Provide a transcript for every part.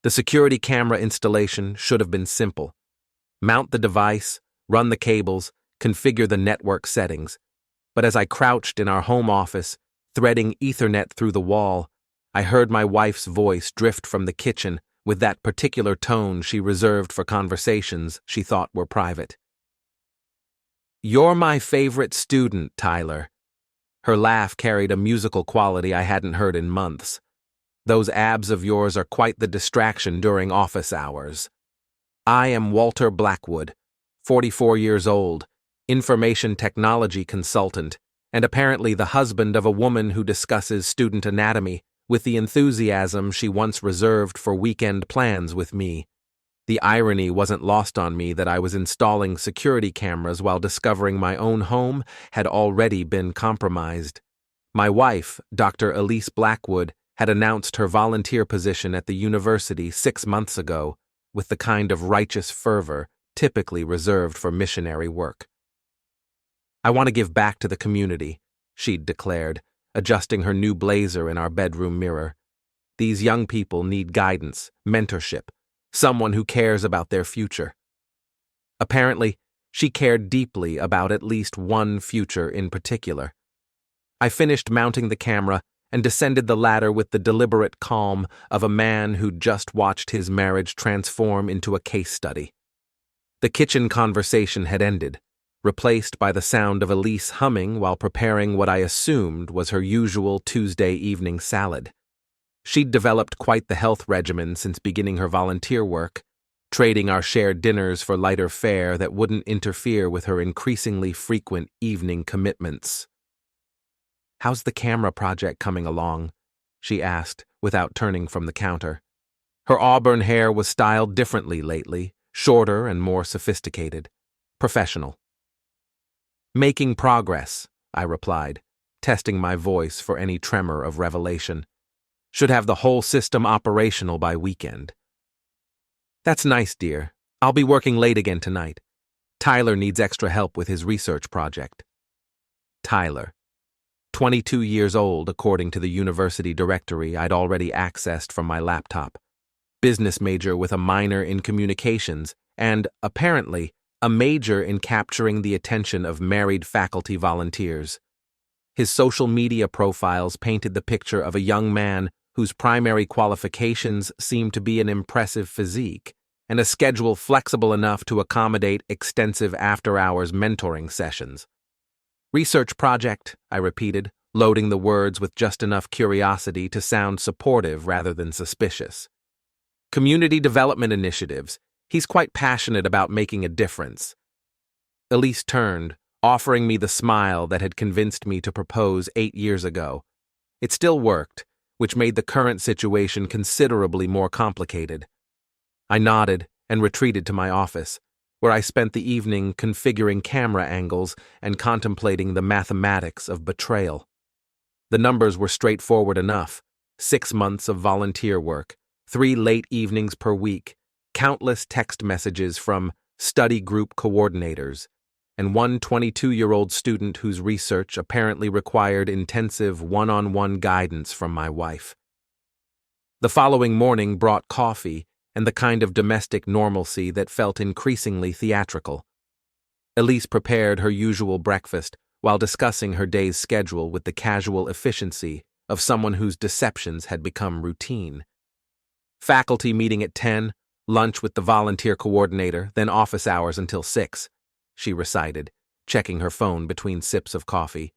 The security camera installation should have been simple. Mount the device, run the cables, configure the network settings. But as I crouched in our home office, threading Ethernet through the wall, I heard my wife's voice drift from the kitchen with that particular tone she reserved for conversations she thought were private. "You're my favorite student, Tyler." Her laugh carried a musical quality I hadn't heard in months. "Those abs of yours are quite the distraction during office hours. I am Walter Blackwood, 44 years old, information technology consultant, and apparently the husband of a woman who discusses student anatomy with the enthusiasm she once reserved for weekend plans with me." The irony wasn't lost on me that I was installing security cameras while discovering my own home had already been compromised. My wife, Dr. Elise Blackwood, had announced her volunteer position at the university 6 months ago, with the kind of righteous fervor typically reserved for missionary work. "I want to give back to the community," she'd declared, adjusting her new blazer in our bedroom mirror. "These young people need guidance, mentorship, someone who cares about their future." Apparently, she cared deeply about at least one future in particular. I finished mounting the camera and descended the ladder with the deliberate calm of a man who'd just watched his marriage transform into a case study. The kitchen conversation had ended, replaced by the sound of Elise humming while preparing what I assumed was her usual Tuesday evening salad. She'd developed quite the health regimen since beginning her volunteer work, trading our shared dinners for lighter fare that wouldn't interfere with her increasingly frequent evening commitments. "How's the camera project coming along?" she asked, without turning from the counter. Her auburn hair was styled differently lately, shorter and more sophisticated. Professional. "Making progress," I replied, testing my voice for any tremor of revelation. "Should have the whole system operational by weekend." "That's nice, dear. I'll be working late again tonight. Tyler needs extra help with his research project." Tyler. 22 years old, according to the university directory I'd already accessed from my laptop. Business major with a minor in communications and, apparently, a major in capturing the attention of married faculty volunteers. His social media profiles painted the picture of a young man whose primary qualifications seemed to be an impressive physique and a schedule flexible enough to accommodate extensive after-hours mentoring sessions. "Research project," I repeated, loading the words with just enough curiosity to sound supportive rather than suspicious. "Community development initiatives. He's quite passionate about making a difference." Elise turned, offering me the smile that had convinced me to propose 8 years ago. It still worked, which made the current situation considerably more complicated. I nodded and retreated to my office, where I spent the evening configuring camera angles and contemplating the mathematics of betrayal. The numbers were straightforward enough: 6 months of volunteer work, 3 late evenings per week, countless text messages from study group coordinators, and one 22-year-old student whose research apparently required intensive one-on-one guidance from my wife. The following morning brought coffee and the kind of domestic normalcy that felt increasingly theatrical. Elise prepared her usual breakfast while discussing her day's schedule with the casual efficiency of someone whose deceptions had become routine. Faculty meeting at 10, lunch with the volunteer coordinator, then office hours until 6, she recited, checking her phone between sips of coffee.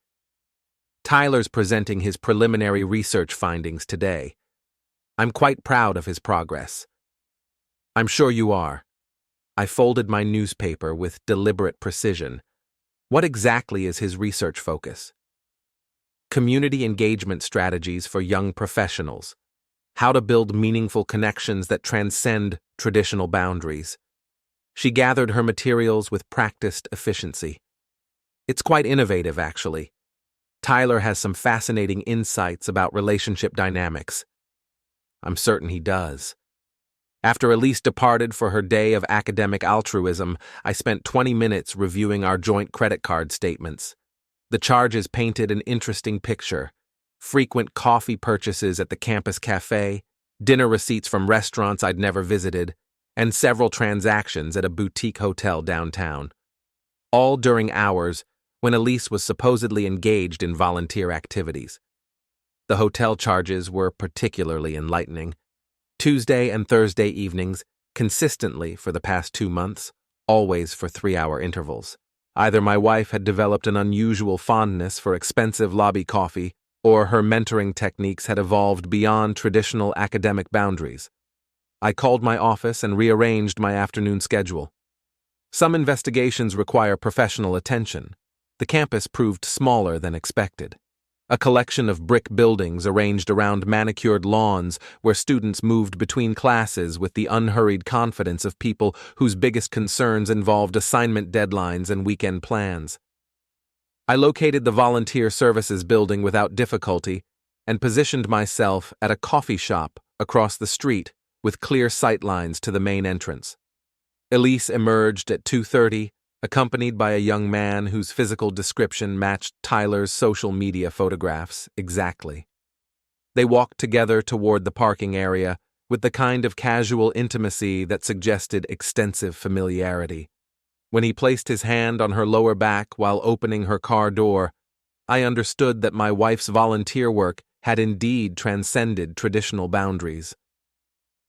"Tyler's presenting his preliminary research findings today. I'm quite proud of his progress." "I'm sure you are." I folded my newspaper with deliberate precision. "What exactly is his research focus?" "Community engagement strategies for young professionals. How to build meaningful connections that transcend traditional boundaries." She gathered her materials with practiced efficiency. "It's quite innovative, actually. Tyler has some fascinating insights about relationship dynamics." I'm certain he does. After Elise departed for her day of academic altruism, I spent 20 minutes reviewing our joint credit card statements. The charges painted an interesting picture: frequent coffee purchases at the campus cafe, dinner receipts from restaurants I'd never visited, and several transactions at a boutique hotel downtown. All during hours when Elise was supposedly engaged in volunteer activities. The hotel charges were particularly enlightening. Tuesday and Thursday evenings, consistently for the past 2 months, always for 3-hour intervals. Either my wife had developed an unusual fondness for expensive lobby coffee, or her mentoring techniques had evolved beyond traditional academic boundaries. I called my office and rearranged my afternoon schedule. Some investigations require professional attention. The campus proved smaller than expected. A collection of brick buildings arranged around manicured lawns where students moved between classes with the unhurried confidence of people whose biggest concerns involved assignment deadlines and weekend plans. I located the volunteer services building without difficulty and positioned myself at a coffee shop across the street with clear sightlines to the main entrance. Elise emerged at 2:30, accompanied by a young man whose physical description matched Tyler's social media photographs exactly. They walked together toward the parking area with the kind of casual intimacy that suggested extensive familiarity. When he placed his hand on her lower back while opening her car door, I understood that my wife's volunteer work had indeed transcended traditional boundaries.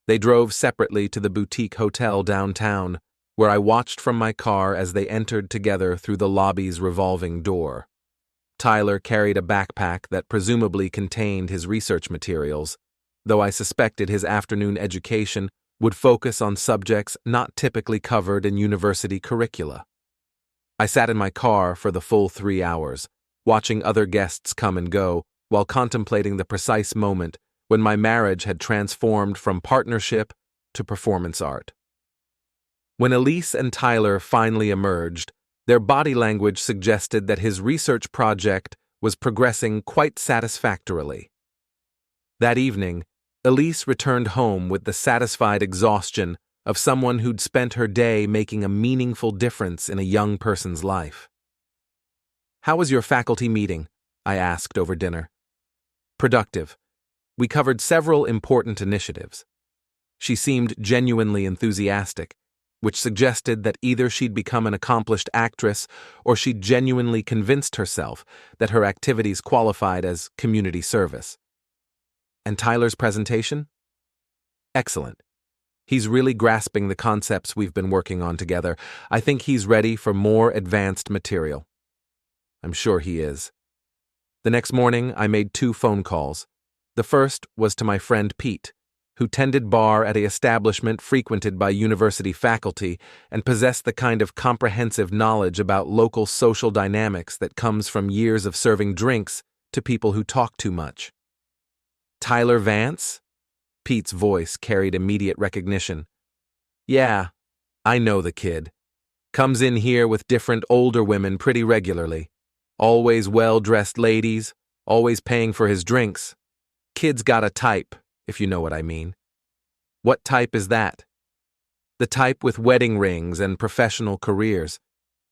They drove separately to the boutique hotel downtown, where I watched from my car as they entered together through the lobby's revolving door. Tyler carried a backpack that presumably contained his research materials, though I suspected his afternoon education would focus on subjects not typically covered in university curricula. I sat in my car for the full 3 hours, watching other guests come and go, while contemplating the precise moment when my marriage had transformed from partnership to performance art. When Elise and Tyler finally emerged, their body language suggested that his research project was progressing quite satisfactorily. That evening, Elise returned home with the satisfied exhaustion of someone who'd spent her day making a meaningful difference in a young person's life. "How was your faculty meeting?" I asked over dinner. "Productive. We covered several important initiatives." She seemed genuinely enthusiastic, which suggested that either she'd become an accomplished actress or she'd genuinely convinced herself that her activities qualified as community service. "And Tyler's presentation?" "Excellent. He's really grasping the concepts we've been working on together. I think he's ready for more advanced material." "I'm sure he is." The next morning, I made 2 phone calls. The first was to my friend Pete, who tended bar at an establishment frequented by university faculty and possessed the kind of comprehensive knowledge about local social dynamics that comes from years of serving drinks to people who talk too much. "Tyler Vance?" Pete's voice carried immediate recognition. "Yeah, I know the kid. Comes in here with different older women pretty regularly. Always well-dressed ladies, always paying for his drinks. Kid's got a type, if you know what I mean." "What type is that?" "The type with wedding rings and professional careers.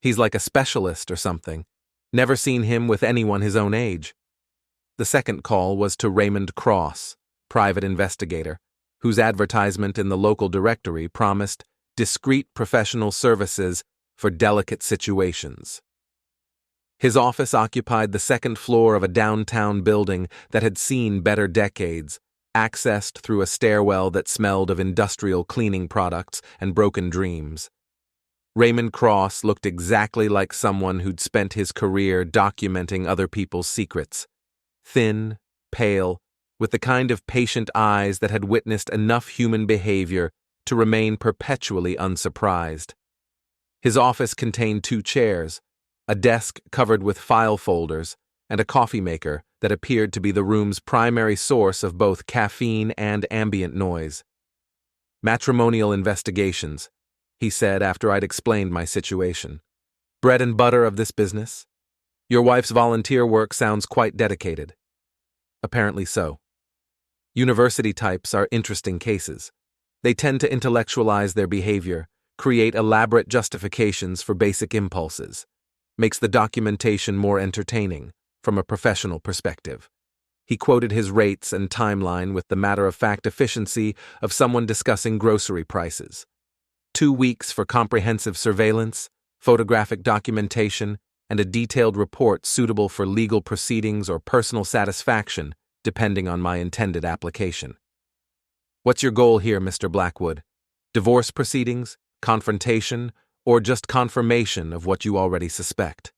He's like a specialist or something. Never seen him with anyone his own age." The second call was to Raymond Cross, private investigator, whose advertisement in the local directory promised discreet professional services for delicate situations. His office occupied the second floor of a downtown building that had seen better decades, accessed through a stairwell that smelled of industrial cleaning products and broken dreams. Raymond Cross looked exactly like someone who'd spent his career documenting other people's secrets. Thin, pale, with the kind of patient eyes that had witnessed enough human behavior to remain perpetually unsurprised. His office contained 2 chairs, a desk covered with file folders, and a coffee maker that appeared to be the room's primary source of both caffeine and ambient noise. "Matrimonial investigations," he said after I'd explained my situation. "Bread and butter of this business? Your wife's volunteer work sounds quite dedicated." "Apparently so." University types are interesting cases. They tend to intellectualize their behavior, create elaborate justifications for basic impulses. Makes the documentation more entertaining, from a professional perspective. He quoted his rates and timeline with the matter-of-fact efficiency of someone discussing grocery prices. 2 weeks for comprehensive surveillance, photographic documentation, and a detailed report suitable for legal proceedings or personal satisfaction, depending on my intended application. What's your goal here, Mr. Blackwood? Divorce proceedings, confrontation, or just confirmation of what you already suspect?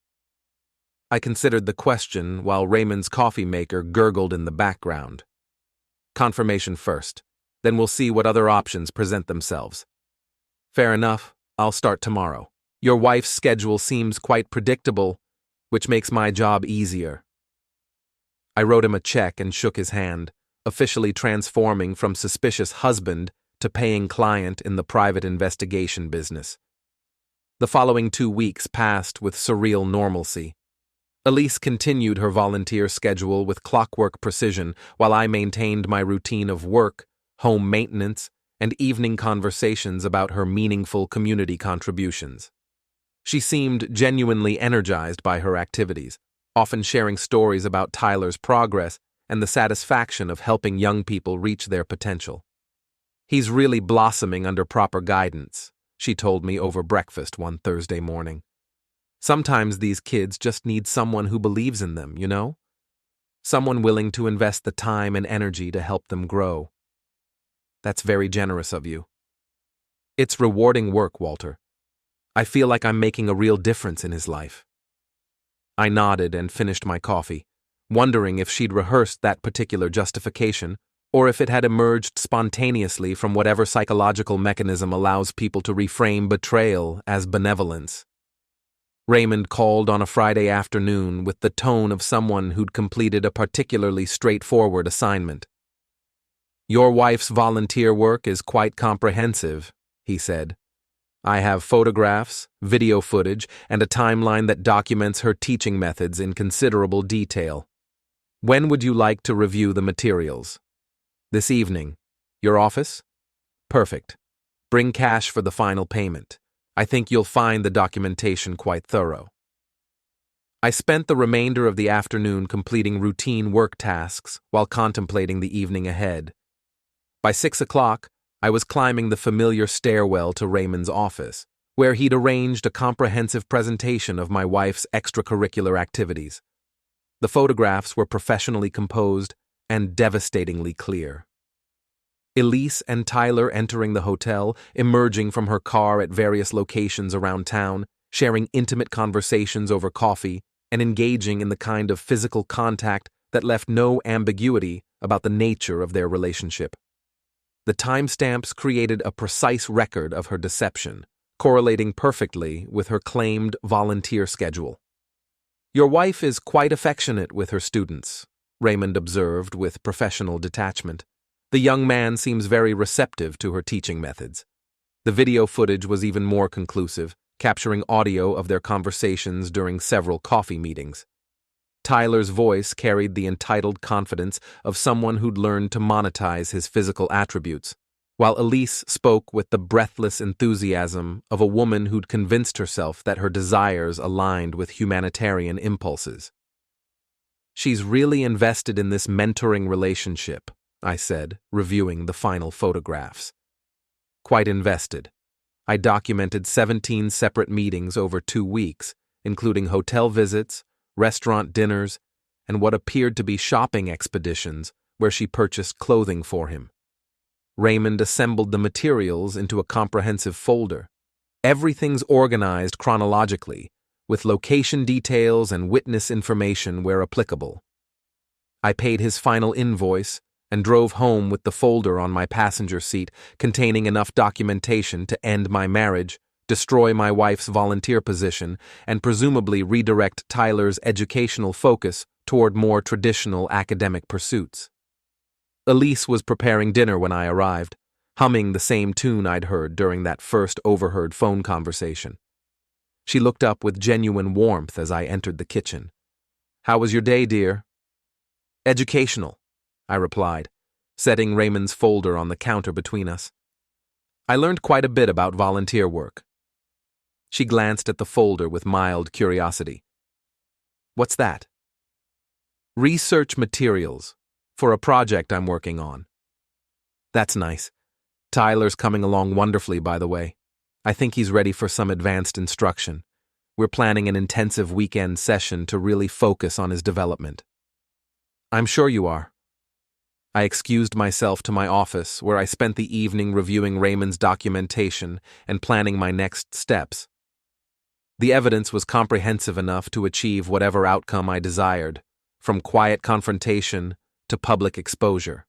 I considered the question while Raymond's coffee maker gurgled in the background. Confirmation first, then we'll see what other options present themselves. Fair enough, I'll start tomorrow. Your wife's schedule seems quite predictable, which makes my job easier. I wrote him a check and shook his hand, officially transforming from suspicious husband to paying client in the private investigation business. The following 2 weeks passed with surreal normalcy. Elise continued her volunteer schedule with clockwork precision while I maintained my routine of work, home maintenance, and evening conversations about her meaningful community contributions. She seemed genuinely energized by her activities, often sharing stories about Tyler's progress and the satisfaction of helping young people reach their potential. He's really blossoming under proper guidance, she told me over breakfast one Thursday morning. Sometimes these kids just need someone who believes in them, you know? Someone willing to invest the time and energy to help them grow. That's very generous of you. It's rewarding work, Walter. I feel like I'm making a real difference in his life. I nodded and finished my coffee, wondering if she'd rehearsed that particular justification or if it had emerged spontaneously from whatever psychological mechanism allows people to reframe betrayal as benevolence. Raymond called on a Friday afternoon with the tone of someone who'd completed a particularly straightforward assignment. Your wife's volunteer work is quite comprehensive, he said. I have photographs, video footage, and a timeline that documents her teaching methods in considerable detail. When would you like to review the materials? This evening. Your office? Perfect. Bring cash for the final payment. I think you'll find the documentation quite thorough. I spent the remainder of the afternoon completing routine work tasks while contemplating the evening ahead. By 6 o'clock, I was climbing the familiar stairwell to Raymond's office, where he'd arranged a comprehensive presentation of my wife's extracurricular activities. The photographs were professionally composed and devastatingly clear. Elise and Tyler entering the hotel, emerging from her car at various locations around town, sharing intimate conversations over coffee, and engaging in the kind of physical contact that left no ambiguity about the nature of their relationship. The timestamps created a precise record of her deception, correlating perfectly with her claimed volunteer schedule. Your wife is quite affectionate with her students, Raymond observed with professional detachment. The young man seems very receptive to her teaching methods. The video footage was even more conclusive, capturing audio of their conversations during several coffee meetings. Tyler's voice carried the entitled confidence of someone who'd learned to monetize his physical attributes, while Elise spoke with the breathless enthusiasm of a woman who'd convinced herself that her desires aligned with humanitarian impulses. She's really invested in this mentoring relationship, I said, reviewing the final photographs. Quite invested. I documented 17 separate meetings over 2 weeks, including hotel visits, restaurant dinners, and what appeared to be shopping expeditions where she purchased clothing for him. Raymond assembled the materials into a comprehensive folder. Everything's organized chronologically, with location details and witness information where applicable. I paid his final invoice and drove home with the folder on my passenger seat containing enough documentation to end my marriage, destroy my wife's volunteer position, and presumably redirect Tyler's educational focus toward more traditional academic pursuits. Elise was preparing dinner when I arrived, humming the same tune I'd heard during that first overheard phone conversation. She looked up with genuine warmth as I entered the kitchen. "How was your day, dear?" "Educational," I replied, setting Raymond's folder on the counter between us. "I learned quite a bit about volunteer work." She glanced at the folder with mild curiosity. "What's that?" "Research materials," for a project I'm working on. That's nice. Tyler's coming along wonderfully, by the way. I think he's ready for some advanced instruction. We're planning an intensive weekend session to really focus on his development. I'm sure you are. I excused myself to my office, where I spent the evening reviewing Raymond's documentation and planning my next steps. The evidence was comprehensive enough to achieve whatever outcome I desired, from quiet confrontation to public exposure.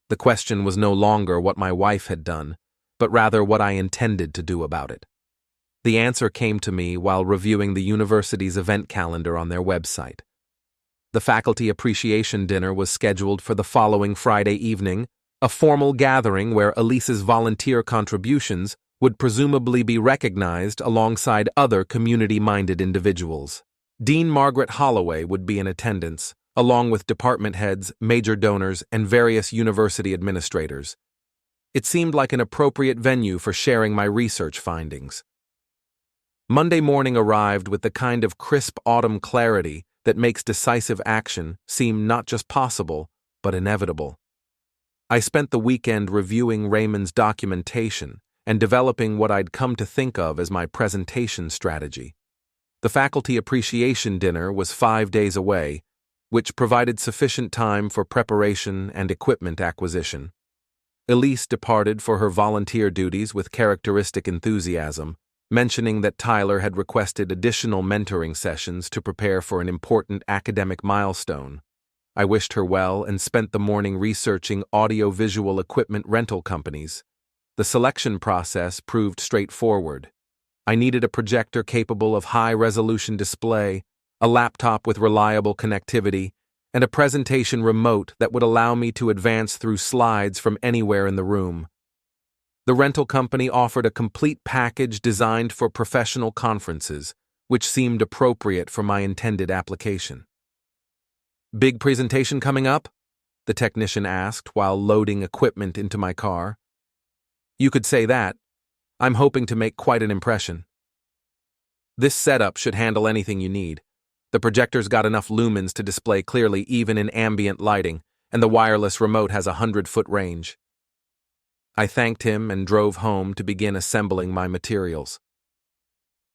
The question was no longer what my wife had done, but rather what I intended to do about it. The answer came to me while reviewing the university's event calendar on their website. The faculty appreciation dinner was scheduled for the following Friday evening, a formal gathering where Elise's volunteer contributions would presumably be recognized alongside other community-minded individuals. Dean Margaret Holloway would be in attendance, along with department heads, major donors, and various university administrators. It seemed like an appropriate venue for sharing my research findings. Monday morning arrived with the kind of crisp autumn clarity that makes decisive action seem not just possible, but inevitable. I spent the weekend reviewing Raymond's documentation and developing what I'd come to think of as my presentation strategy. The faculty appreciation dinner was 5 days away, which provided sufficient time for preparation and equipment acquisition. Elise departed for her volunteer duties with characteristic enthusiasm, mentioning that Tyler had requested additional mentoring sessions to prepare for an important academic milestone. I wished her well and spent the morning researching audio-visual equipment rental companies. The selection process proved straightforward. I needed a projector capable of high-resolution display, a laptop with reliable connectivity, and a presentation remote that would allow me to advance through slides from anywhere in the room. The rental company offered a complete package designed for professional conferences, which seemed appropriate for my intended application. "Big presentation coming up?" the technician asked while loading equipment into my car. "You could say that. I'm hoping to make quite an impression." "This setup should handle anything you need. The projector's got enough lumens to display clearly even in ambient lighting, and the wireless remote has a 100-foot range." I thanked him and drove home to begin assembling my materials.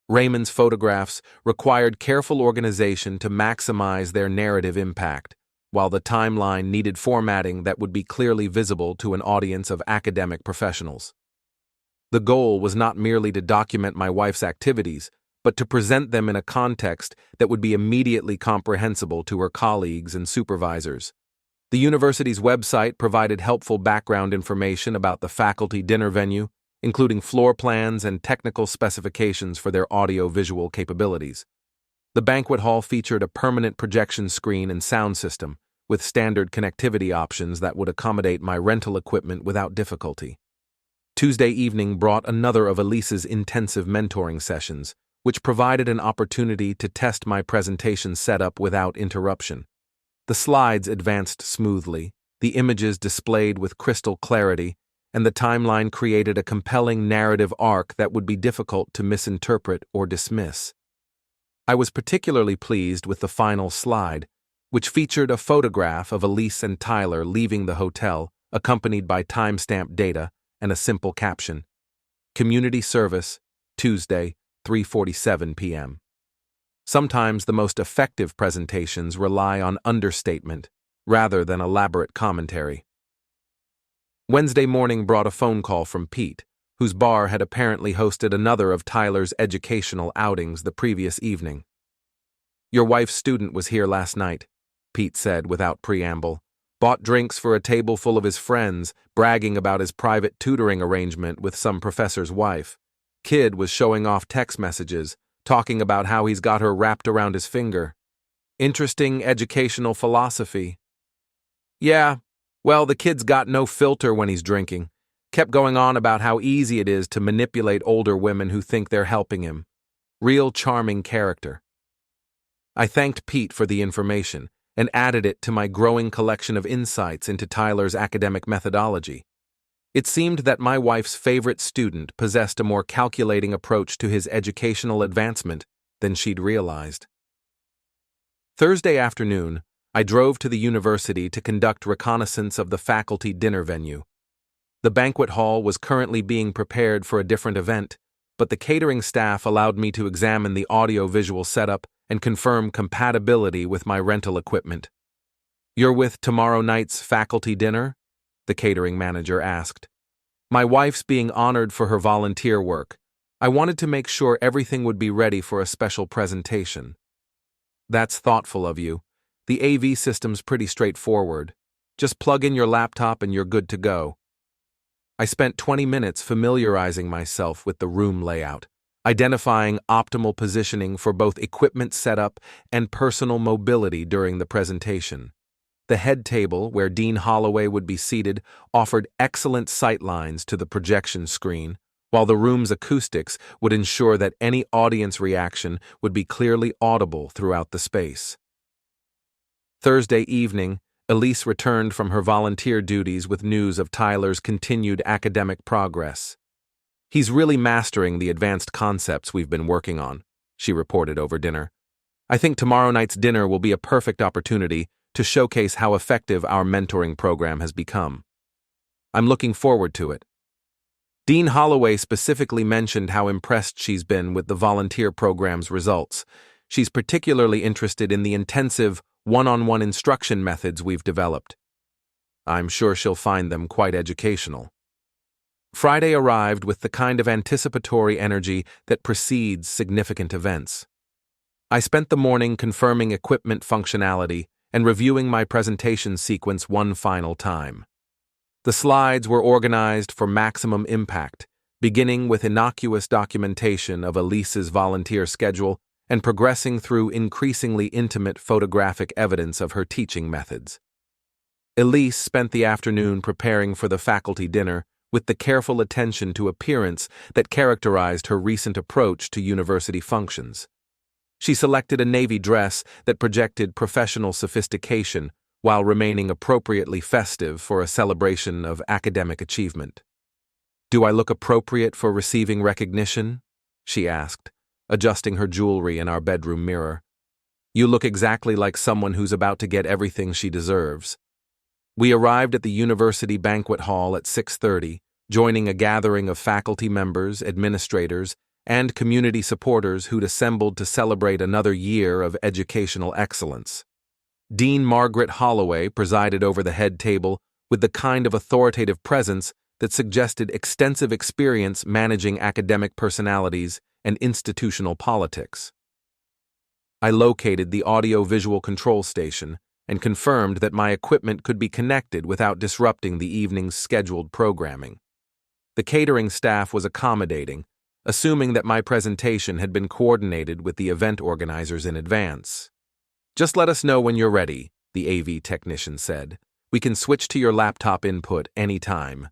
Raymond's photographs required careful organization to maximize their narrative impact, while the timeline needed formatting that would be clearly visible to an audience of academic professionals. The goal was not merely to document my wife's activities, but to present them in a context that would be immediately comprehensible to her colleagues and supervisors. The university's website provided helpful background information about the faculty dinner venue, including floor plans and technical specifications for their audio-visual capabilities. The banquet hall featured a permanent projection screen and sound system, with standard connectivity options that would accommodate my rental equipment without difficulty. Tuesday evening brought another of Elise's intensive mentoring sessions, which provided an opportunity to test my presentation setup without interruption. The slides advanced smoothly, the images displayed with crystal clarity, and the timeline created a compelling narrative arc that would be difficult to misinterpret or dismiss. I was particularly pleased with the final slide, which featured a photograph of Elise and Tyler leaving the hotel, accompanied by timestamp data and a simple caption: "Community service, Tuesday, 3:47 p.m. Sometimes the most effective presentations rely on understatement rather than elaborate commentary. Wednesday morning brought a phone call from Pete, whose bar had apparently hosted another of Tyler's educational outings the previous evening. "Your wife's student was here last night," Pete said without preamble. "Bought drinks for a table full of his friends, bragging about his private tutoring arrangement with some professor's wife. Kid was showing off text messages, talking about how he's got her wrapped around his finger. Interesting educational philosophy." "Yeah, well, the kid's got no filter when he's drinking. Kept going on about how easy it is to manipulate older women who think they're helping him. Real charming character." I thanked Pete for the information and added it to my growing collection of insights into Tyler's academic methodology. It seemed that my wife's favorite student possessed a more calculating approach to his educational advancement than she'd realized. Thursday afternoon I drove to the university to conduct reconnaissance of the faculty dinner venue. The banquet hall was currently being prepared for a different event, but the catering staff allowed me to examine the audio-visual setup and confirm compatibility with my rental equipment. "You're with tomorrow night's faculty dinner?" the catering manager asked. "My wife's being honored for her volunteer work. I wanted to make sure everything would be ready for a special presentation." "That's thoughtful of you. The AV system's pretty straightforward. Just plug in your laptop and you're good to go." I spent 20 minutes familiarizing myself with the room layout, identifying optimal positioning for both equipment setup and personal mobility during the presentation. The head table, where Dean Holloway would be seated, offered excellent sightlines to the projection screen, while the room's acoustics would ensure that any audience reaction would be clearly audible throughout the space. Thursday evening, Elise returned from her volunteer duties with news of Tyler's continued academic progress. "He's really mastering the advanced concepts we've been working on," she reported over dinner. "I think tomorrow night's dinner will be a perfect opportunity to showcase how effective our mentoring program has become. I'm looking forward to it." Dean Holloway specifically mentioned how impressed she's been with the volunteer program's results. She's particularly interested in the intensive, one-on-one instruction methods we've developed. I'm sure she'll find them quite educational. Friday arrived with the kind of anticipatory energy that precedes significant events. I spent the morning confirming equipment functionality and reviewing my presentation sequence one final time. The slides were organized for maximum impact, beginning with innocuous documentation of Elise's volunteer schedule and progressing through increasingly intimate photographic evidence of her teaching methods. Elise spent the afternoon preparing for the faculty dinner with the careful attention to appearance that characterized her recent approach to university functions. She selected a navy dress that projected professional sophistication while remaining appropriately festive for a celebration of academic achievement. "Do I look appropriate for receiving recognition?" she asked, adjusting her jewelry in our bedroom mirror. "You look exactly like someone who's about to get everything she deserves." We arrived at the university banquet hall at 6:30, joining a gathering of faculty members, administrators, and community supporters who'd assembled to celebrate another year of educational excellence. Dean Margaret Holloway presided over the head table with the kind of authoritative presence that suggested extensive experience managing academic personalities and institutional politics. I located the audio-visual control station and confirmed that my equipment could be connected without disrupting the evening's scheduled programming. The catering staff was accommodating, assuming that my presentation had been coordinated with the event organizers in advance. "Just let us know when you're ready," the AV technician said. "We can switch to your laptop input anytime."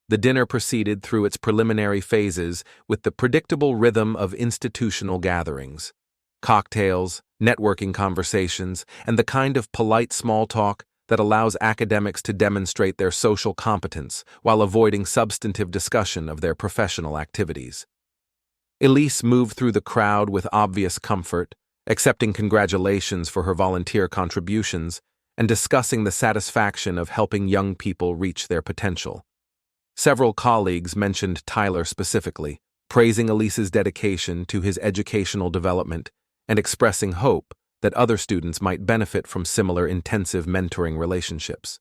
The dinner proceeded through its preliminary phases with the predictable rhythm of institutional gatherings. Cocktails, networking conversations, and the kind of polite small talk that allows academics to demonstrate their social competence while avoiding substantive discussion of their professional activities. Elise moved through the crowd with obvious comfort, accepting congratulations for her volunteer contributions and discussing the satisfaction of helping young people reach their potential. Several colleagues mentioned Tyler specifically, praising Elise's dedication to his educational development and expressing hope that other students might benefit from similar intensive mentoring relationships.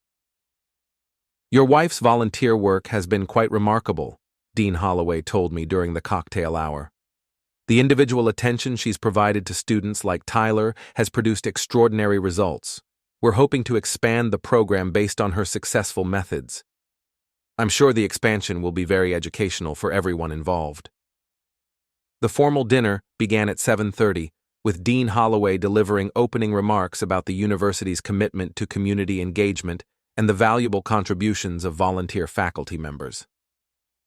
"Your wife's volunteer work has been quite remarkable," Dean Holloway told me during the cocktail hour. "The individual attention she's provided to students like Tyler has produced extraordinary results. We're hoping to expand the program based on her successful methods. I'm sure the expansion will be very educational for everyone involved." The formal dinner began at 7:30, with Dean Holloway delivering opening remarks about the university's commitment to community engagement and the valuable contributions of volunteer faculty members.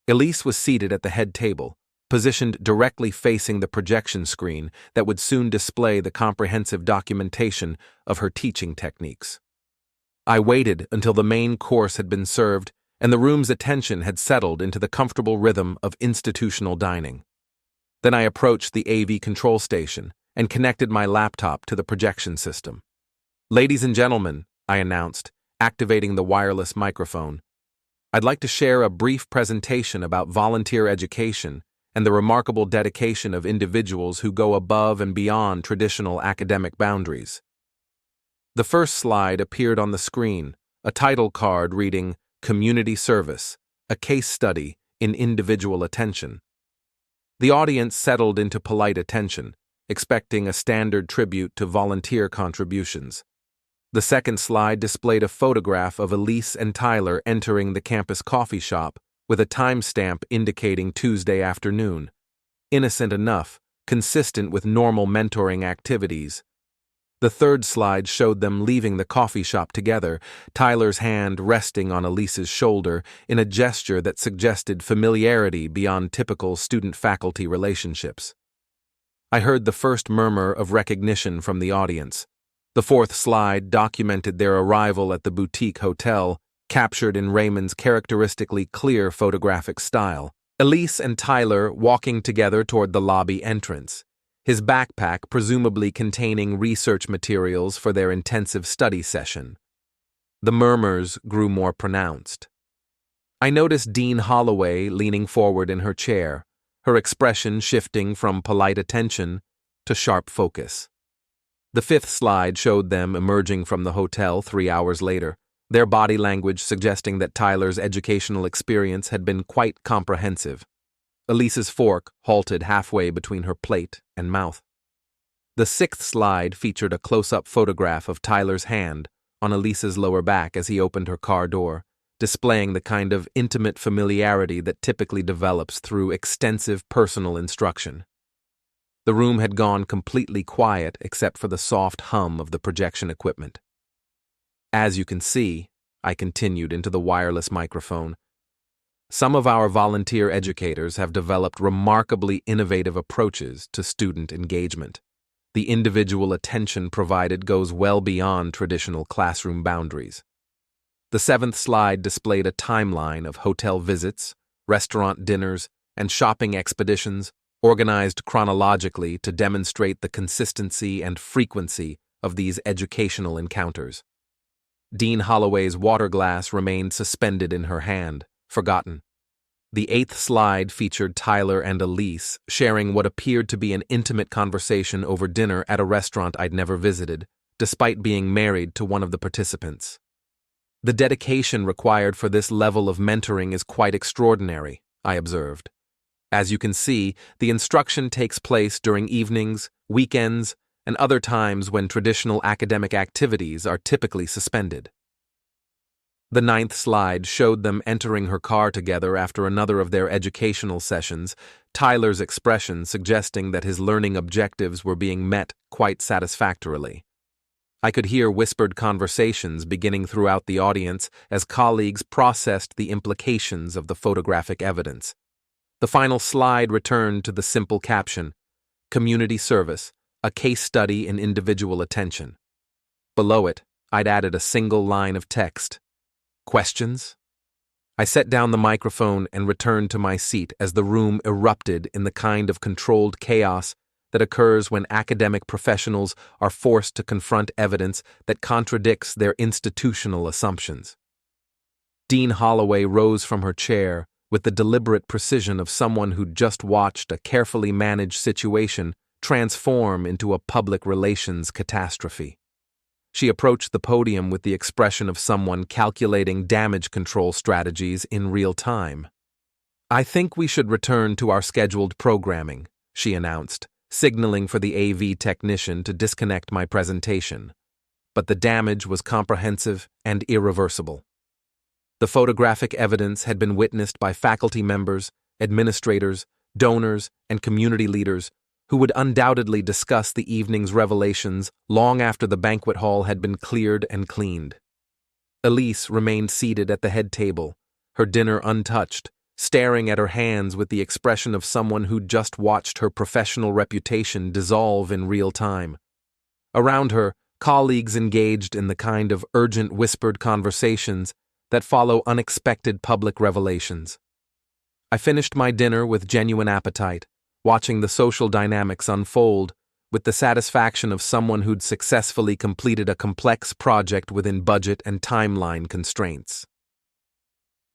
Elise was seated at the head table, positioned directly facing the projection screen that would soon display the comprehensive documentation of her teaching techniques. I waited until the main course had been served and the room's attention had settled into the comfortable rhythm of institutional dining. Then I approached the AV control station and connected my laptop to the projection system. Ladies and gentlemen, I announced, activating the wireless microphone, I'd like to share a brief presentation about volunteer education and the remarkable dedication of individuals who go above and beyond traditional academic boundaries. The first slide appeared on the screen, a title card reading Community Service, a case study in individual attention. The audience settled into polite attention, expecting a standard tribute to volunteer contributions. The second slide displayed a photograph of Elise and Tyler entering the campus coffee shop with a timestamp indicating Tuesday afternoon. Innocent enough, consistent with normal mentoring activities. The third slide showed them leaving the coffee shop together, Tyler's hand resting on Elise's shoulder in a gesture that suggested familiarity beyond typical student-faculty relationships. I heard the first murmur of recognition from the audience. The fourth slide documented their arrival at the boutique hotel, captured in Raymond's characteristically clear photographic style. Elise and Tyler walking together toward the lobby entrance, his backpack presumably containing research materials for their intensive study session. The murmurs grew more pronounced. I noticed Dean Holloway leaning forward in her chair, her expression shifting from polite attention to sharp focus. The fifth slide showed them emerging from the hotel 3 hours later, their body language suggesting that Tyler's educational experience had been quite comprehensive. Elise's fork halted halfway between her plate and mouth. The sixth slide featured a close-up photograph of Tyler's hand on Elise's lower back as he opened her car door, displaying the kind of intimate familiarity that typically develops through extensive personal instruction. The room had gone completely quiet except for the soft hum of the projection equipment. As you can see, I continued into the wireless microphone, some of our volunteer educators have developed remarkably innovative approaches to student engagement. The individual attention provided goes well beyond traditional classroom boundaries. The seventh slide displayed a timeline of hotel visits, restaurant dinners, and shopping expeditions, organized chronologically to demonstrate the consistency and frequency of these educational encounters. Dean Holloway's water glass remained suspended in her hand, forgotten. The eighth slide featured Tyler and Elise sharing what appeared to be an intimate conversation over dinner at a restaurant I'd never visited, despite being married to one of the participants. The dedication required for this level of mentoring is quite extraordinary, I observed. As you can see, the instruction takes place during evenings, weekends, and other times when traditional academic activities are typically suspended. The ninth slide showed them entering her car together after another of their educational sessions, Tyler's expression suggesting that his learning objectives were being met quite satisfactorily. I could hear whispered conversations beginning throughout the audience as colleagues processed the implications of the photographic evidence. The final slide returned to the simple caption, Community Service, a case study in individual attention. Below it, I'd added a single line of text. Questions? I set down the microphone and returned to my seat as the room erupted in the kind of controlled chaos that occurs when academic professionals are forced to confront evidence that contradicts their institutional assumptions. Dean Holloway rose from her chair with the deliberate precision of someone who'd just watched a carefully managed situation transform into a public relations catastrophe. She approached the podium with the expression of someone calculating damage control strategies in real time. I think we should return to our scheduled programming, she announced, signaling for the AV technician to disconnect my presentation. But the damage was comprehensive and irreversible. The photographic evidence had been witnessed by faculty members, administrators, donors, and community leaders who would undoubtedly discuss the evening's revelations long after the banquet hall had been cleared and cleaned. Elise remained seated at the head table, her dinner untouched, staring at her hands with the expression of someone who'd just watched her professional reputation dissolve in real time. Around her, colleagues engaged in the kind of urgent whispered conversations that follow unexpected public revelations. I finished my dinner with genuine appetite, watching the social dynamics unfold with the satisfaction of someone who'd successfully completed a complex project within budget and timeline constraints.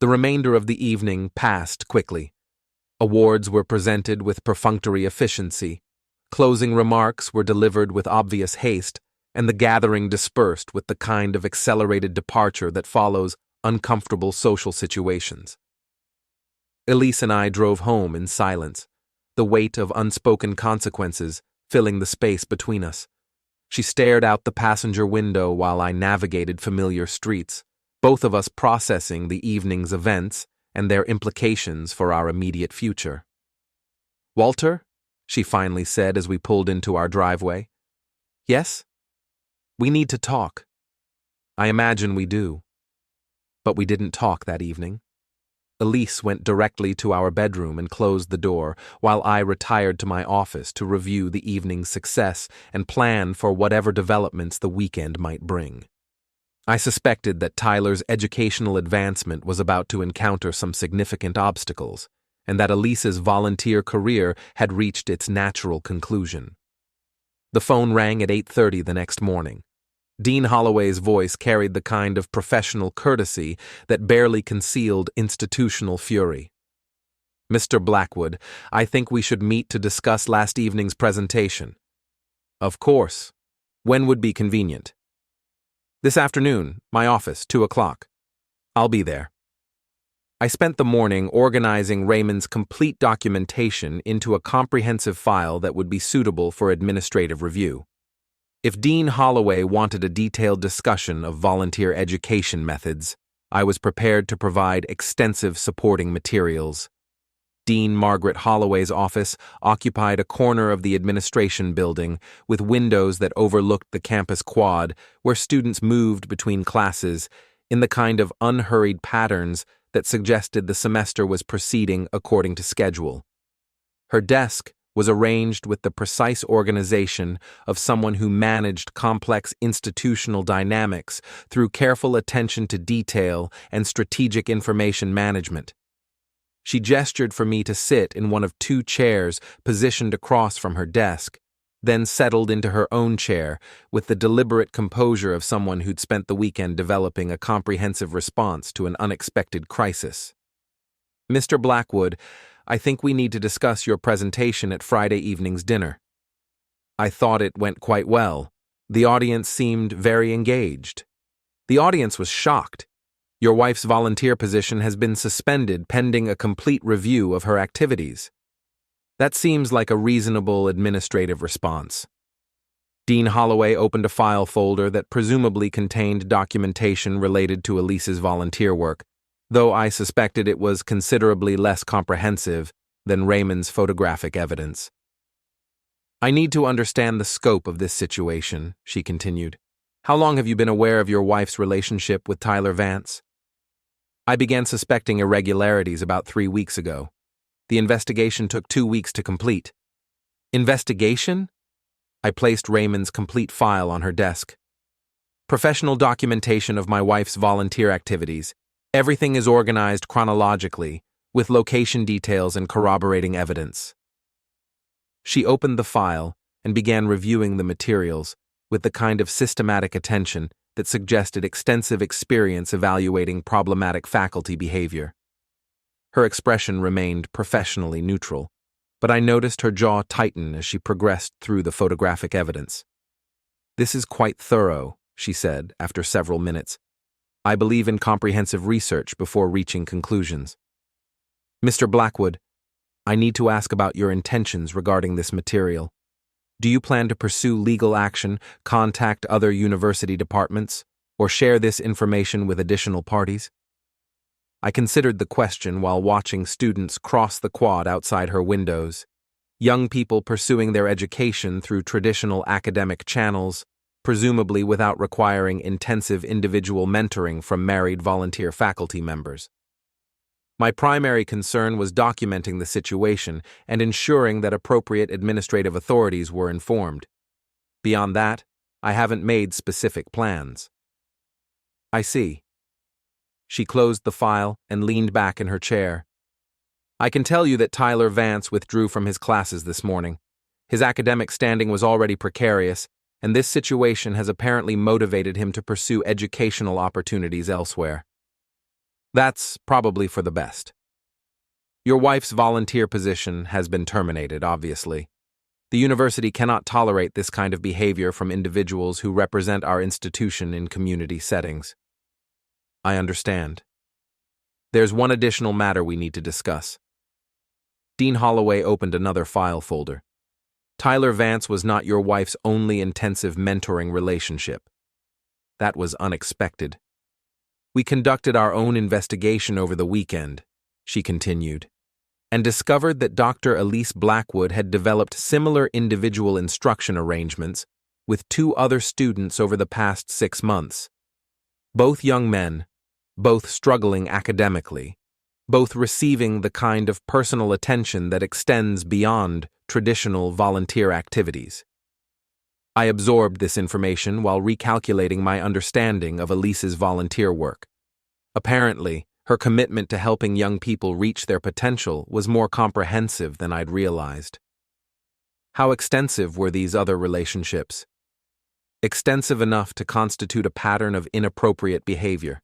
The remainder of the evening passed quickly. Awards were presented with perfunctory efficiency, closing remarks were delivered with obvious haste, and the gathering dispersed with the kind of accelerated departure that follows uncomfortable social situations. Elise and I drove home in silence, the weight of unspoken consequences filling the space between us. She stared out the passenger window while I navigated familiar streets, both of us processing the evening's events and their implications for our immediate future. "Walter?" she finally said as we pulled into our driveway. "Yes? We need to talk." I imagine we do. But we didn't talk that evening. Elise went directly to our bedroom and closed the door, while I retired to my office to review the evening's success and plan for whatever developments the weekend might bring. I suspected that Tyler's educational advancement was about to encounter some significant obstacles, and that Elise's volunteer career had reached its natural conclusion. The phone rang at 8:30 the next morning. Dean Holloway's voice carried the kind of professional courtesy that barely concealed institutional fury. "Mr. Blackwood, I think we should meet to discuss last evening's presentation." "Of course. When would be convenient?" "This afternoon, my office, 2 o'clock. I'll be there." I spent the morning organizing Raymond's complete documentation into a comprehensive file that would be suitable for administrative review. If Dean Holloway wanted a detailed discussion of volunteer education methods, I was prepared to provide extensive supporting materials. Dean Margaret Holloway's office occupied a corner of the administration building with windows that overlooked the campus quad, where students moved between classes in the kind of unhurried patterns that suggested the semester was proceeding according to schedule. Her desk was arranged with the precise organization of someone who managed complex institutional dynamics through careful attention to detail and strategic information management. She gestured for me to sit in one of 2 chairs positioned across from her desk, then settled into her own chair with the deliberate composure of someone who'd spent the weekend developing a comprehensive response to an unexpected crisis. "Mr. Blackwood, I think we need to discuss your presentation at Friday evening's dinner." I thought it went quite well. The audience seemed very engaged. The audience was shocked. "Your wife's volunteer position has been suspended pending a complete review of her activities." That seems like a reasonable administrative response. Dean Holloway opened a file folder that presumably contained documentation related to Elise's volunteer work, though I suspected it was considerably less comprehensive than Raymond's photographic evidence. "I need to understand the scope of this situation," she continued. "How long have you been aware of your wife's relationship with Tyler Vance?" "I began suspecting irregularities about 3 weeks ago. The investigation took 2 weeks to complete." "Investigation?" I placed Raymond's complete file on her desk. "Professional documentation of my wife's volunteer activities. Everything is organized chronologically, with location details and corroborating evidence." She opened the file and began reviewing the materials with the kind of systematic attention that suggested extensive experience evaluating problematic faculty behavior. Her expression remained professionally neutral, but I noticed her jaw tighten as she progressed through the photographic evidence. "This is quite thorough," she said after several minutes. "I believe in comprehensive research before reaching conclusions." "Mr. Blackwood, I need to ask about your intentions regarding this material. Do you plan to pursue legal action, contact other university departments, or share this information with additional parties?" I considered the question while watching students cross the quad outside her windows. Young people pursuing their education through traditional academic channels, presumably without requiring intensive individual mentoring from married volunteer faculty members. My primary concern was documenting the situation and ensuring that appropriate administrative authorities were informed. Beyond that, I haven't made specific plans. "I see." She closed the file and leaned back in her chair. "I can tell you that Tyler Vance withdrew from his classes this morning. His academic standing was already precarious, and this situation has apparently motivated him to pursue educational opportunities elsewhere. That's probably for the best. Your wife's volunteer position has been terminated, obviously. The university cannot tolerate this kind of behavior from individuals who represent our institution in community settings. I understand. There's one additional matter we need to discuss. Dean Holloway opened another file folder. Tyler Vance was not your wife's only intensive mentoring relationship. That was unexpected. We conducted our own investigation over the weekend, she continued, and discovered that Dr. Elise Blackwood had developed similar individual instruction arrangements with 2 other students over the past 6 months. Both young men, both struggling academically, both receiving the kind of personal attention that extends beyond traditional volunteer activities. I absorbed this information while recalculating my understanding of Elise's volunteer work. Apparently, her commitment to helping young people reach their potential was more comprehensive than I'd realized. How extensive were these other relationships? Extensive enough to constitute a pattern of inappropriate behavior.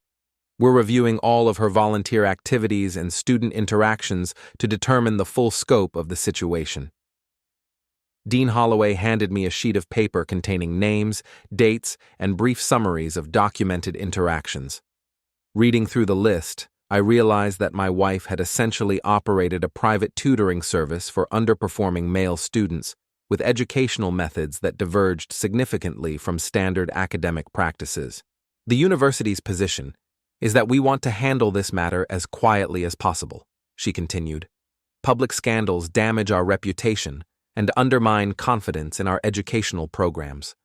We're reviewing all of her volunteer activities and student interactions to determine the full scope of the situation. Dean Holloway handed me a sheet of paper containing names, dates, and brief summaries of documented interactions. Reading through the list, I realized that my wife had essentially operated a private tutoring service for underperforming male students with educational methods that diverged significantly from standard academic practices. The university's position is that we want to handle this matter as quietly as possible, she continued. Public scandals damage our reputation and undermine confidence in our educational programs.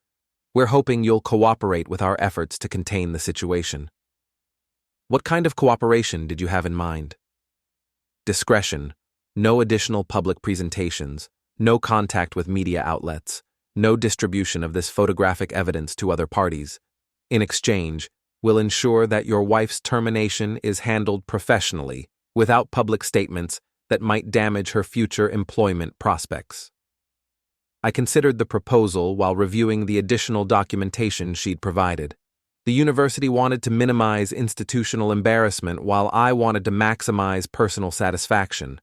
We're hoping you'll cooperate with our efforts to contain the situation. What kind of cooperation did you have in mind? Discretion, no additional public presentations, no contact with media outlets, no distribution of this photographic evidence to other parties. In exchange, we'll ensure that your wife's termination is handled professionally, without public statements that might damage her future employment prospects. I considered the proposal while reviewing the additional documentation she'd provided. The university wanted to minimize institutional embarrassment while I wanted to maximize personal satisfaction.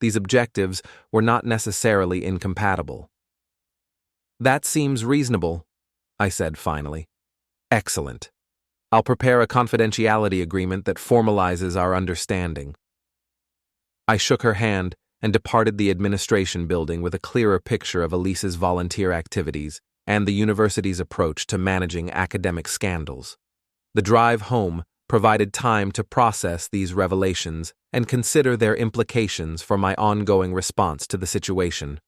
These objectives were not necessarily incompatible. That seems reasonable, I said finally. Excellent. I'll prepare a confidentiality agreement that formalizes our understanding. I shook her hand and departed the administration building with a clearer picture of Elise's volunteer activities and the university's approach to managing academic scandals. The drive home provided time to process these revelations and consider their implications for my ongoing response to the situation.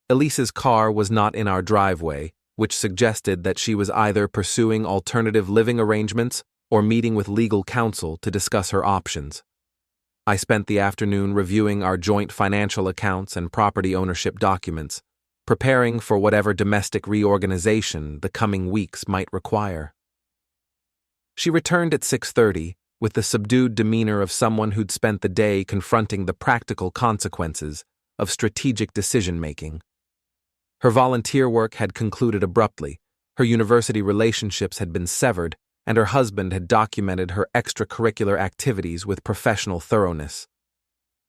Elise's car was not in our driveway, which suggested that she was either pursuing alternative living arrangements or meeting with legal counsel to discuss her options. I spent the afternoon reviewing our joint financial accounts and property ownership documents, preparing for whatever domestic reorganization the coming weeks might require. She returned at 6:30 with the subdued demeanor of someone who'd spent the day confronting the practical consequences of strategic decision-making. Her volunteer work had concluded abruptly, her university relationships had been severed, and her husband had documented her extracurricular activities with professional thoroughness.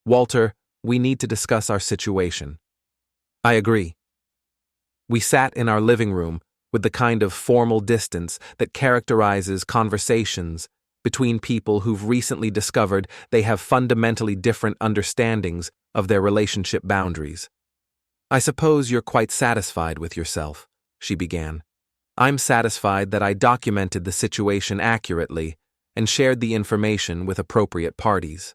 Walter, we need to discuss our situation. I agree. We sat in our living room with the kind of formal distance that characterizes conversations between people who've recently discovered they have fundamentally different understandings of their relationship boundaries. I suppose you're quite satisfied with yourself, she began. I'm satisfied that I documented the situation accurately and shared the information with appropriate parties.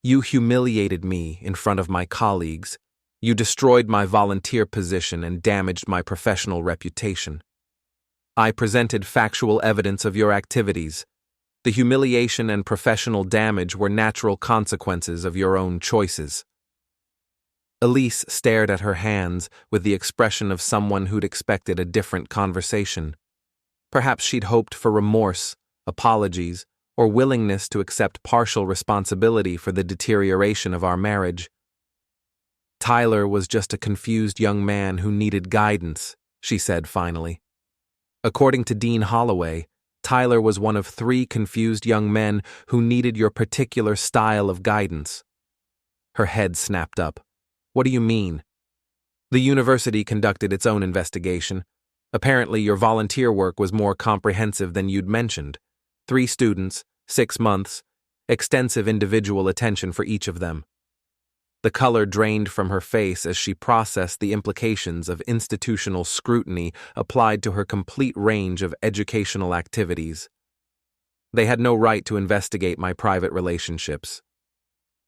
You humiliated me in front of my colleagues. You destroyed my volunteer position and damaged my professional reputation. I presented factual evidence of your activities. The humiliation and professional damage were natural consequences of your own choices. Elise stared at her hands with the expression of someone who'd expected a different conversation. Perhaps she'd hoped for remorse, apologies, or willingness to accept partial responsibility for the deterioration of our marriage. Tyler was just a confused young man who needed guidance, she said finally. According to Dean Holloway, Tyler was one of 3 confused young men who needed your particular style of guidance. Her head snapped up. What do you mean? The university conducted its own investigation. Apparently, your volunteer work was more comprehensive than you'd mentioned. 3 students, 6 months, extensive individual attention for each of them. The color drained from her face as she processed the implications of institutional scrutiny applied to her complete range of educational activities. They had no right to investigate my private relationships.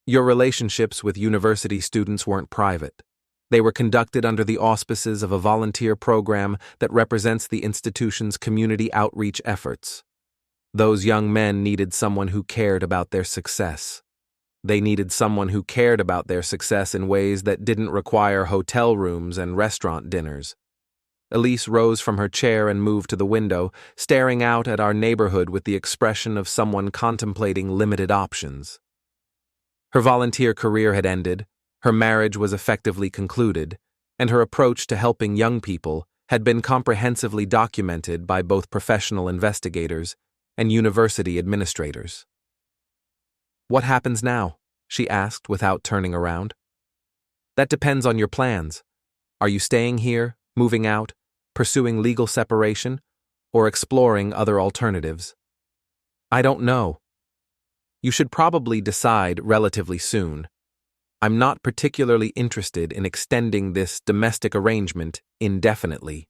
Your relationships with university students weren't private. They were conducted under the auspices of a volunteer program that represents the institution's community outreach efforts. Those young men needed someone who cared about their success. They needed someone who cared about their success in ways that didn't require hotel rooms and restaurant dinners. Elise rose from her chair and moved to the window, staring out at our neighborhood with the expression of someone contemplating limited options. Her volunteer career had ended, her marriage was effectively concluded, and her approach to helping young people had been comprehensively documented by both professional investigators and university administrators. What happens now? She asked without turning around. That depends on your plans. Are you staying here, moving out, pursuing legal separation, or exploring other alternatives? I don't know. You should probably decide relatively soon. I'm not particularly interested in extending this domestic arrangement indefinitely.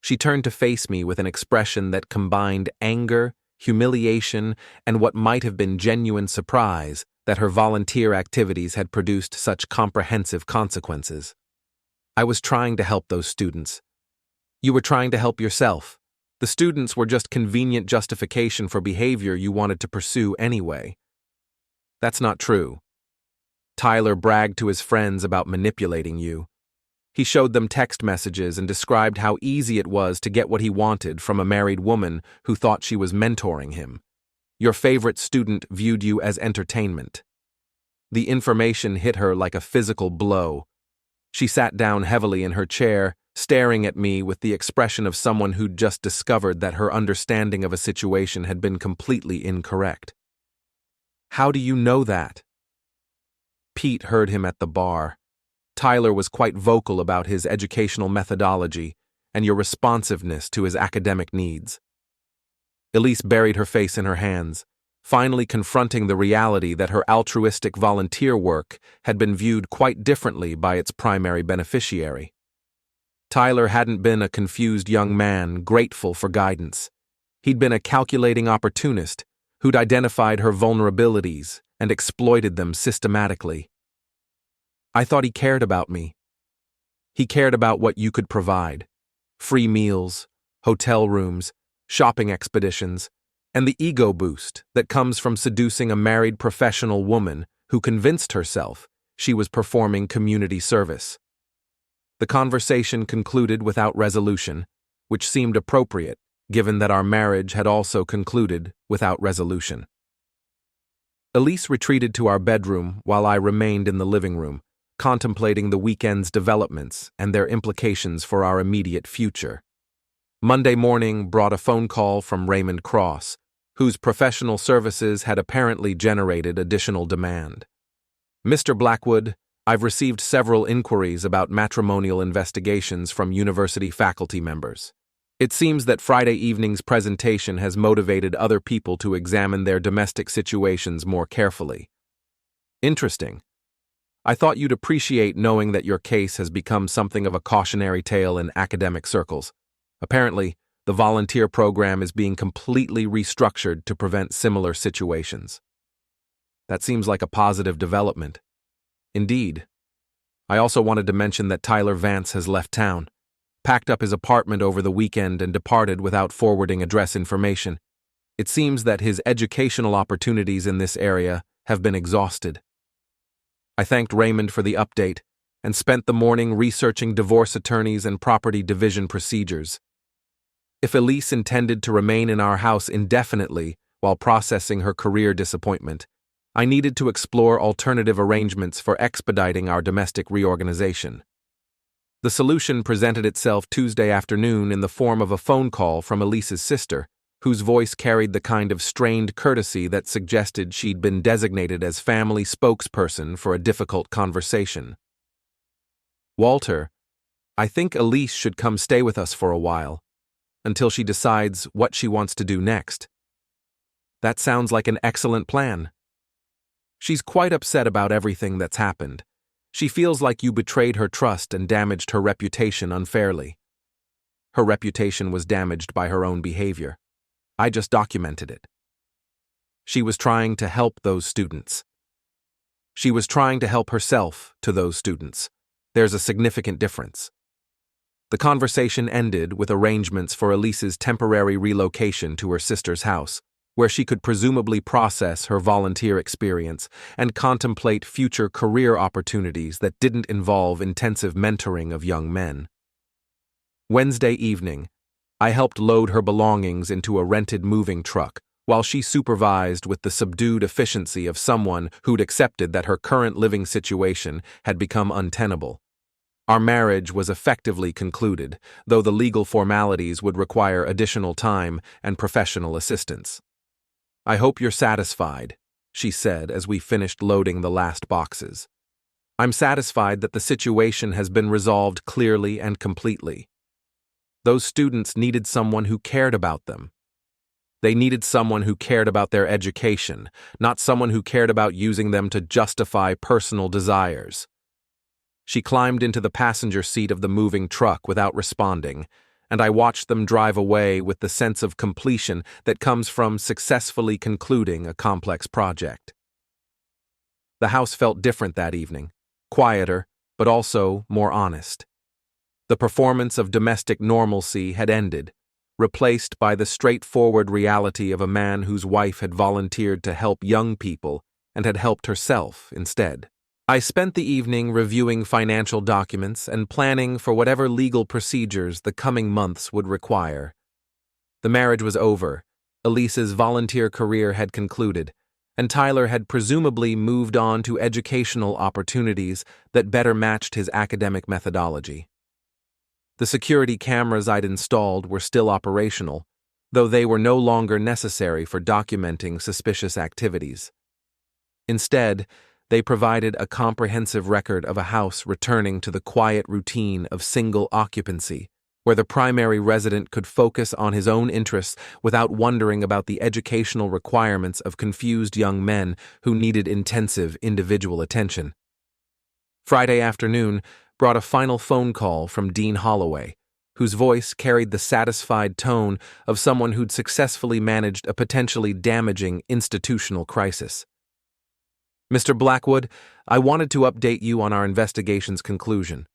She turned to face me with an expression that combined anger, humiliation, and what might have been genuine surprise that her volunteer activities had produced such comprehensive consequences. I was trying to help those students. You were trying to help yourself. The students were just convenient justification for behavior you wanted to pursue anyway. That's not true. Tyler bragged to his friends about manipulating you. He showed them text messages and described how easy it was to get what he wanted from a married woman who thought she was mentoring him. Your favorite student viewed you as entertainment. The information hit her like a physical blow. She sat down heavily in her chair, staring at me with the expression of someone who'd just discovered that her understanding of a situation had been completely incorrect. How do you know that? Pete heard him at the bar. Tyler was quite vocal about his educational methodology and your responsiveness to his academic needs. Elise buried her face in her hands, finally confronting the reality that her altruistic volunteer work had been viewed quite differently by its primary beneficiary. Tyler hadn't been a confused young man grateful for guidance. He'd been a calculating opportunist who'd identified her vulnerabilities and exploited them systematically. I thought he cared about me. He cared about what you could provide: free meals, hotel rooms, shopping expeditions, and the ego boost that comes from seducing a married professional woman who convinced herself she was performing community service. The conversation concluded without resolution, which seemed appropriate given that our marriage had also concluded without resolution. Elise retreated to our bedroom while I remained in the living room, contemplating the weekend's developments and their implications for our immediate future. Monday morning brought a phone call from Raymond Cross, whose professional services had apparently generated additional demand. Mr. Blackwood, I've received several inquiries about matrimonial investigations from university faculty members. It seems that Friday evening's presentation has motivated other people to examine their domestic situations more carefully. Interesting. I thought you'd appreciate knowing that your case has become something of a cautionary tale in academic circles. Apparently, the volunteer program is being completely restructured to prevent similar situations. That seems like a positive development. Indeed. I also wanted to mention that Tyler Vance has left town, packed up his apartment over the weekend and departed without forwarding address information. It seems that his educational opportunities in this area have been exhausted. I thanked Raymond for the update and spent the morning researching divorce attorneys and property division procedures. If Elise intended to remain in our house indefinitely while processing her career disappointment, I needed to explore alternative arrangements for expediting our domestic reorganization. The solution presented itself Tuesday afternoon in the form of a phone call from Elise's sister, whose voice carried the kind of strained courtesy that suggested she'd been designated as family spokesperson for a difficult conversation. "Walter, I think Elise should come stay with us for a while, until she decides what she wants to do next." "That sounds like an excellent plan. She's quite upset about everything that's happened. She feels like you betrayed her trust and damaged her reputation unfairly." "Her reputation was damaged by her own behavior. I just documented it. She was trying to help those students. She was trying to help herself to those students. There's a significant difference." The conversation ended with arrangements for Elise's temporary relocation to her sister's house, where she could presumably process her volunteer experience and contemplate future career opportunities that didn't involve intensive mentoring of young men. Wednesday evening, I helped load her belongings into a rented moving truck, while she supervised with the subdued efficiency of someone who'd accepted that her current living situation had become untenable. Our marriage was effectively concluded, though the legal formalities would require additional time and professional assistance. "I hope you're satisfied," she said as we finished loading the last boxes. "I'm satisfied that the situation has been resolved clearly and completely. Those students needed someone who cared about them. They needed someone who cared about their education, not someone who cared about using them to justify personal desires." She climbed into the passenger seat of the moving truck without responding, and I watched them drive away with the sense of completion that comes from successfully concluding a complex project. The house felt different that evening, quieter, but also more honest. The performance of domestic normalcy had ended, replaced by the straightforward reality of a man whose wife had volunteered to help young people and had helped herself instead. I spent the evening reviewing financial documents and planning for whatever legal procedures the coming months would require. The marriage was over, Elise's volunteer career had concluded, and Tyler had presumably moved on to educational opportunities that better matched his academic methodology. The security cameras I'd installed were still operational, though they were no longer necessary for documenting suspicious activities. Instead, they provided a comprehensive record of a house returning to the quiet routine of single occupancy, where the primary resident could focus on his own interests without wondering about the educational requirements of confused young men who needed intensive individual attention. Friday afternoon brought a final phone call from Dean Holloway, whose voice carried the satisfied tone of someone who'd successfully managed a potentially damaging institutional crisis. "Mr. Blackwood, I wanted to update you on our investigation's conclusion.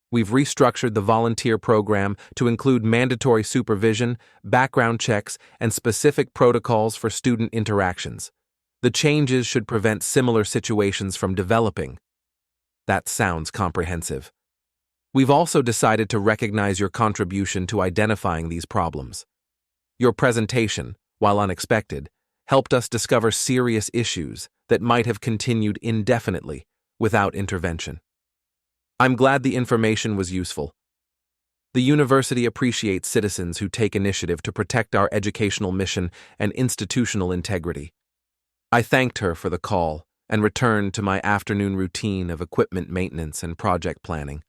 We've restructured the volunteer program to include mandatory supervision, background checks, and specific protocols for student interactions. The changes should prevent similar situations from developing." That sounds comprehensive. "We've also decided to recognize your contribution to identifying these problems. Your presentation, while unexpected, helped us discover serious issues that might have continued indefinitely without intervention. I'm glad the information was useful. The university appreciates citizens who take initiative to protect our educational mission and institutional integrity." I thanked her for the call and returned to my afternoon routine of equipment maintenance and project planning.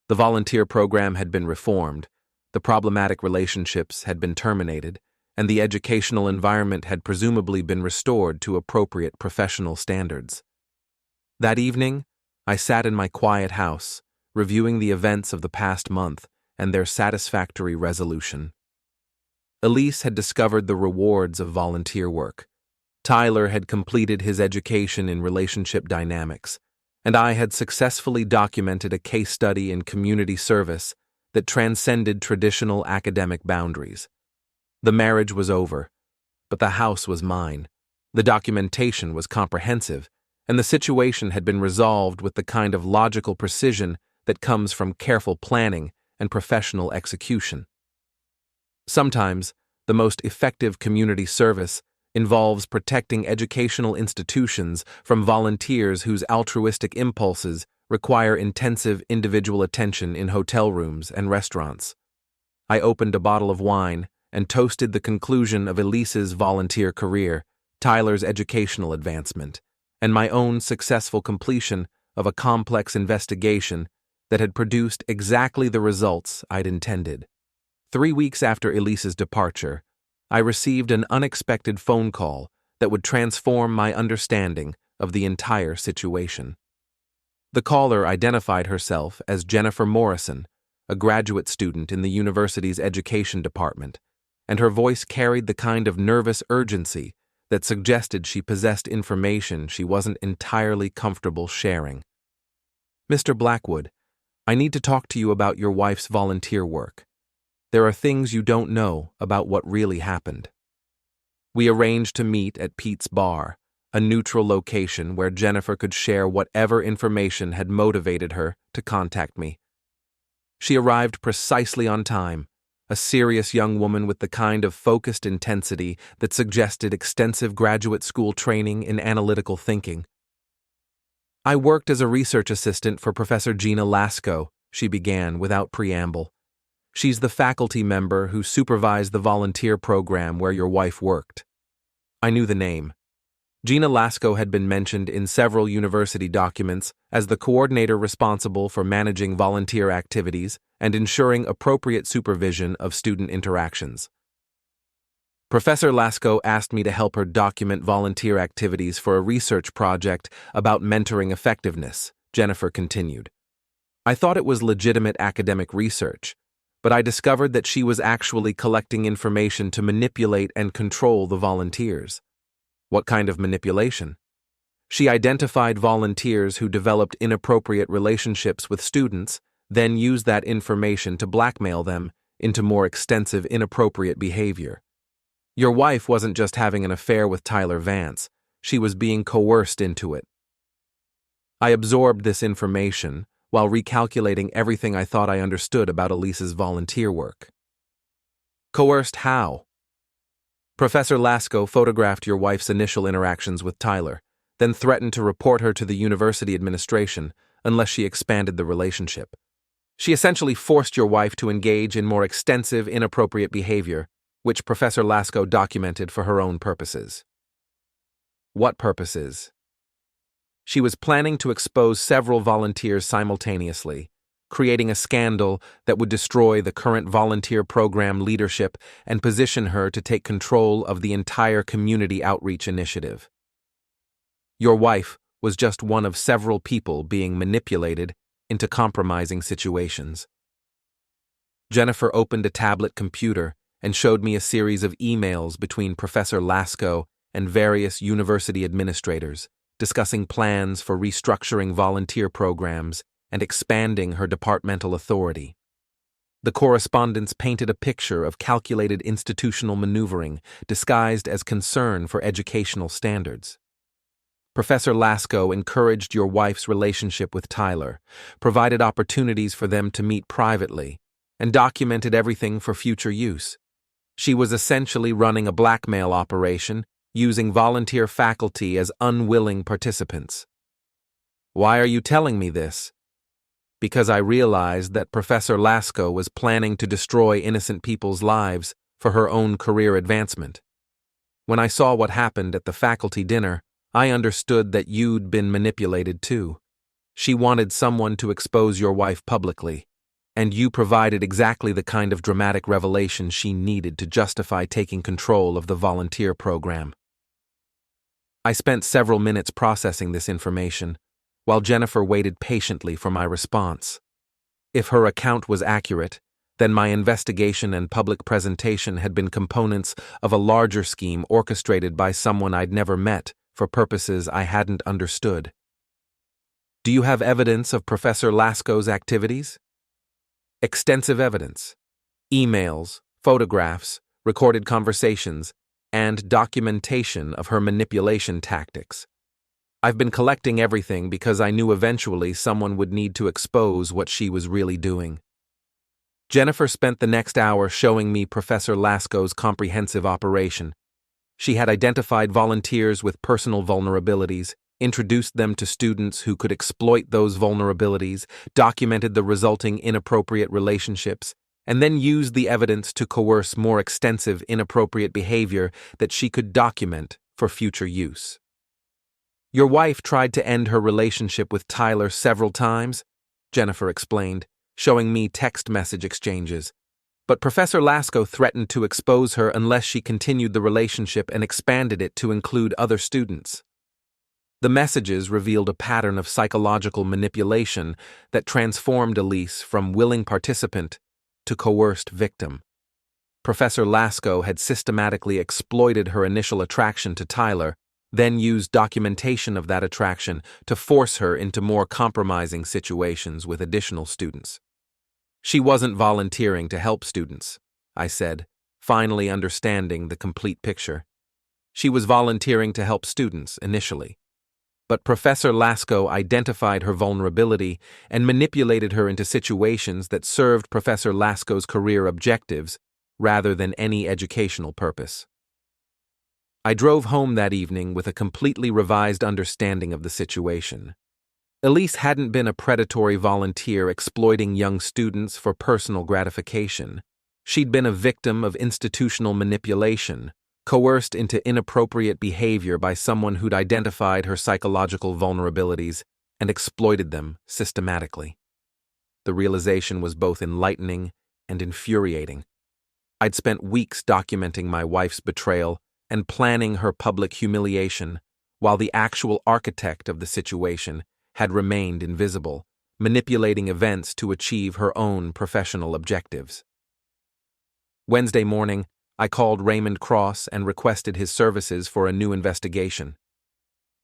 The volunteer program had been reformed, the problematic relationships had been terminated, and the educational environment had presumably been restored to appropriate professional standards. That evening, I sat in my quiet house, reviewing the events of the past month and their satisfactory resolution. Elise had discovered the rewards of volunteer work. Tyler had completed his education in relationship dynamics, and I had successfully documented a case study in community service that transcended traditional academic boundaries. The marriage was over, but the house was mine. The documentation was comprehensive, and the situation had been resolved with the kind of logical precision that comes from careful planning and professional execution. Sometimes, the most effective community service involves protecting educational institutions from volunteers whose altruistic impulses require intensive individual attention in hotel rooms and restaurants. I opened a bottle of wine and toasted the conclusion of Elise's volunteer career, Tyler's educational advancement, and my own successful completion of a complex investigation that had produced exactly the results I'd intended. 3 weeks after Elise's departure, I received an unexpected phone call that would transform my understanding of the entire situation. The caller identified herself as Jennifer Morrison, a graduate student in the university's education department, and her voice carried the kind of nervous urgency that suggested she possessed information she wasn't entirely comfortable sharing. "Mr. Blackwood, I need to talk to you about your wife's volunteer work. There are things you don't know about what really happened." We arranged to meet at Pete's Bar, a neutral location where Jennifer could share whatever information had motivated her to contact me. She arrived precisely on time, a serious young woman with the kind of focused intensity that suggested extensive graduate school training in analytical thinking. "I worked as a research assistant for Professor Gina Lasco," she began without preamble. "She's the faculty member who supervised the volunteer program where your wife worked." I knew the name. Gina Lasco had been mentioned in several university documents as the coordinator responsible for managing volunteer activities and ensuring appropriate supervision of student interactions. "Professor Lasco asked me to help her document volunteer activities for a research project about mentoring effectiveness," Jennifer continued. "I thought it was legitimate academic research, but I discovered that she was actually collecting information to manipulate and control the volunteers." "What kind of manipulation?" "She identified volunteers who developed inappropriate relationships with students, then used that information to blackmail them into more extensive inappropriate behavior. Your wife wasn't just having an affair with Tyler Vance, she was being coerced into it." I absorbed this information while recalculating everything I thought I understood about Elise's volunteer work. "Coerced how?" "Professor Lasco photographed your wife's initial interactions with Tyler, then threatened to report her to the university administration unless she expanded the relationship. She essentially forced your wife to engage in more extensive, inappropriate behavior, which Professor Lasco documented for her own purposes." "What purposes?" "She was planning to expose several volunteers simultaneously, creating a scandal that would destroy the current volunteer program leadership and position her to take control of the entire community outreach initiative. Your wife was just one of several people being manipulated into compromising situations." Jennifer opened a tablet computer and showed me a series of emails between Professor Lasco and various university administrators, discussing plans for restructuring volunteer programs and expanding her departmental authority. The correspondence painted a picture of calculated institutional maneuvering disguised as concern for educational standards. Professor Lasco encouraged your wife's relationship with Tyler, provided opportunities for them to meet privately, and documented everything for future use. She was essentially running a blackmail operation, using volunteer faculty as unwilling participants. "Why are you telling me this?" "Because I realized that Professor Lasco was planning to destroy innocent people's lives for her own career advancement. When I saw what happened at the faculty dinner, I understood that you'd been manipulated too. She wanted someone to expose your wife publicly, and you provided exactly the kind of dramatic revelation she needed to justify taking control of the volunteer program." I spent several minutes processing this information, while Jennifer waited patiently for my response. If her account was accurate, then my investigation and public presentation had been components of a larger scheme orchestrated by someone I'd never met for purposes I hadn't understood. "Do you have evidence of Professor Lasco's activities?" "Extensive evidence. Emails, photographs, recorded conversations, and documentation of her manipulation tactics. I've been collecting everything because I knew eventually someone would need to expose what she was really doing." Jennifer spent the next hour showing me Professor Lasco's comprehensive operation. She had identified volunteers with personal vulnerabilities, introduced them to students who could exploit those vulnerabilities, documented the resulting inappropriate relationships, and then used the evidence to coerce more extensive inappropriate behavior that she could document for future use. Your wife tried to end her relationship with Tyler several times, Jennifer explained, showing me text message exchanges. But Professor Lasko threatened to expose her unless she continued the relationship and expanded it to include other students. The messages revealed a pattern of psychological manipulation that transformed Elise from willing participant to coerced victim. Professor Lasko had systematically exploited her initial attraction to Tyler, then used documentation of that attraction to force her into more compromising situations with additional students. She wasn't volunteering to help students, I said, finally understanding the complete picture. She was volunteering to help students initially. But Professor Lasko identified her vulnerability and manipulated her into situations that served Professor Lasko's career objectives rather than any educational purpose. I drove home that evening with a completely revised understanding of the situation. Elise hadn't been a predatory volunteer exploiting young students for personal gratification. She'd been a victim of institutional manipulation, coerced into inappropriate behavior by someone who'd identified her psychological vulnerabilities and exploited them systematically. The realization was both enlightening and infuriating. I'd spent weeks documenting my wife's betrayal and planning her public humiliation, while the actual architect of the situation had remained invisible, manipulating events to achieve her own professional objectives. Wednesday morning, I called Raymond Cross and requested his services for a new investigation.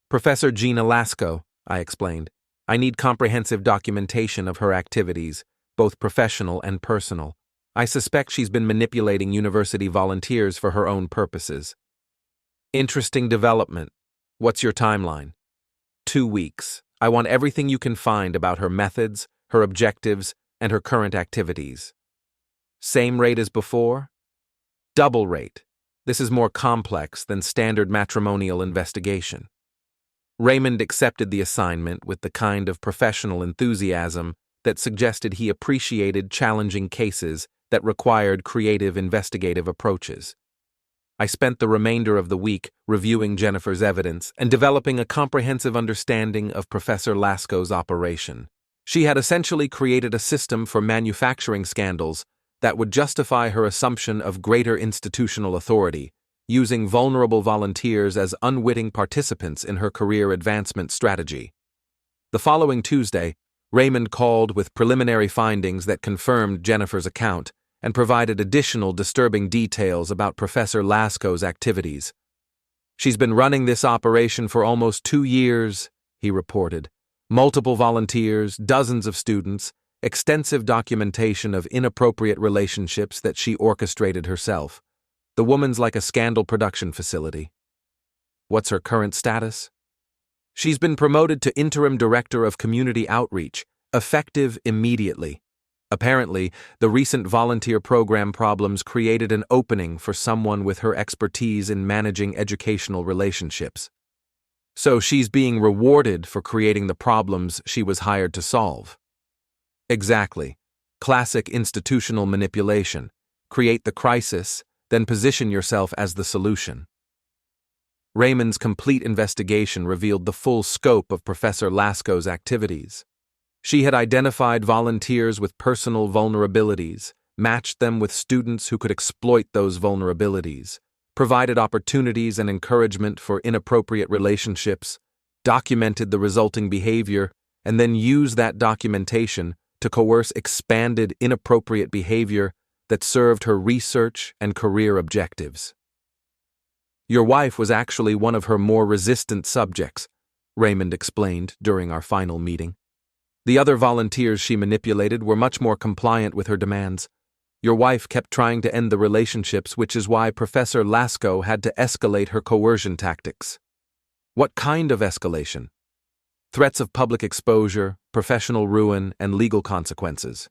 Professor Gina Lasko, I explained, I need comprehensive documentation of her activities, both professional and personal. I suspect she's been manipulating university volunteers for her own purposes. Interesting development. What's your timeline? 2 weeks. I want everything you can find about her methods, her objectives, and her current activities. Same rate as before? Double rate. This is more complex than standard matrimonial investigation. Raymond accepted the assignment with the kind of professional enthusiasm that suggested he appreciated challenging cases that required creative investigative approaches. I spent the remainder of the week reviewing Jennifer's evidence and developing a comprehensive understanding of Professor Lasko's operation. She had essentially created a system for manufacturing scandals that would justify her assumption of greater institutional authority, using vulnerable volunteers as unwitting participants in her career advancement strategy. The following Tuesday, Raymond called with preliminary findings that confirmed Jennifer's account and provided additional disturbing details about Professor Lasko's activities. She's been running this operation for almost 2 years, he reported. Multiple volunteers, dozens of students, extensive documentation of inappropriate relationships that she orchestrated herself. The woman's like a scandal production facility. What's her current status? She's been promoted to interim director of community outreach, effective immediately. Apparently, the recent volunteer program problems created an opening for someone with her expertise in managing educational relationships. So she's being rewarded for creating the problems she was hired to solve. Exactly. Classic institutional manipulation. Create the crisis, then position yourself as the solution. Raymond's complete investigation revealed the full scope of Professor Lasko's activities. She had identified volunteers with personal vulnerabilities, matched them with students who could exploit those vulnerabilities, provided opportunities and encouragement for inappropriate relationships, documented the resulting behavior, and then used that documentation to coerce expanded inappropriate behavior that served her research and career objectives. Your wife was actually one of her more resistant subjects, Raymond explained during our final meeting. The other volunteers she manipulated were much more compliant with her demands. Your wife kept trying to end the relationships, which is why Professor Lasko had to escalate her coercion tactics. What kind of escalation? Threats of public exposure, professional ruin, and legal consequences.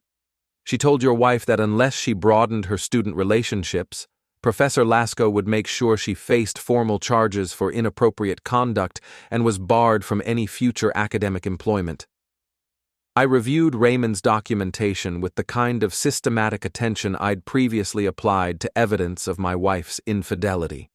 She told your wife that unless she broadened her student relationships, Professor Lasco would make sure she faced formal charges for inappropriate conduct and was barred from any future academic employment. I reviewed Raymond's documentation with the kind of systematic attention I'd previously applied to evidence of my wife's infidelity.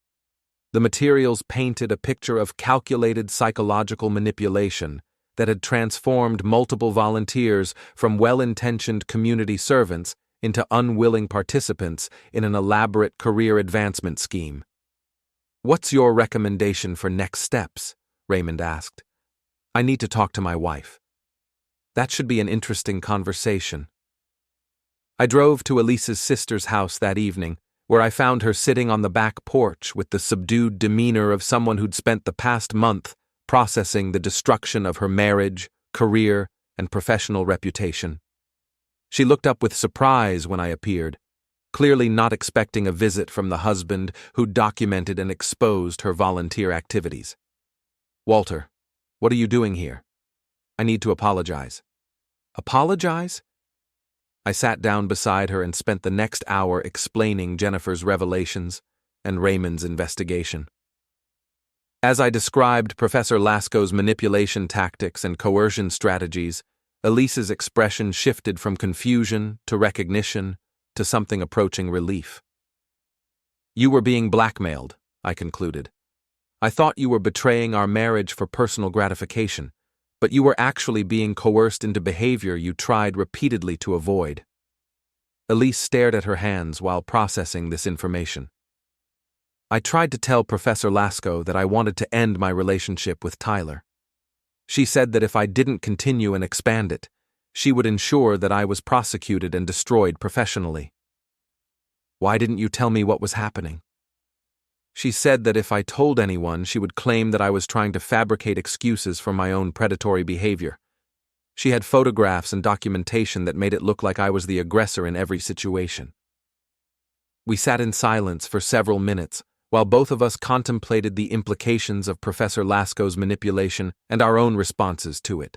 The materials painted a picture of calculated psychological manipulation that had transformed multiple volunteers from well-intentioned community servants into unwilling participants in an elaborate career advancement scheme. "What's your recommendation for next steps?" Raymond asked. "I need to talk to my wife." "That should be an interesting conversation." I drove to Elise's sister's house that evening, where I found her sitting on the back porch with the subdued demeanor of someone who'd spent the past month processing the destruction of her marriage, career, and professional reputation. She looked up with surprise when I appeared, clearly not expecting a visit from the husband who documented and exposed her volunteer activities. "Walter, what are you doing here? I need to apologize." "Apologize?" I sat down beside her and spent the next hour explaining Jennifer's revelations and Raymond's investigation. As I described Professor Lasco's manipulation tactics and coercion strategies, Elise's expression shifted from confusion to recognition to something approaching relief. "You were being blackmailed," I concluded. "I thought you were betraying our marriage for personal gratification, but you were actually being coerced into behavior you tried repeatedly to avoid." Elise stared at her hands while processing this information. "I tried to tell Professor Lasco that I wanted to end my relationship with Tyler. She said that if I didn't continue and expand it, she would ensure that I was prosecuted and destroyed professionally." "Why didn't you tell me what was happening?" "She said that if I told anyone, she would claim that I was trying to fabricate excuses for my own predatory behavior. She had photographs and documentation that made it look like I was the aggressor in every situation." We sat in silence for several minutes, while both of us contemplated the implications of Professor Lasco's manipulation and our own responses to it.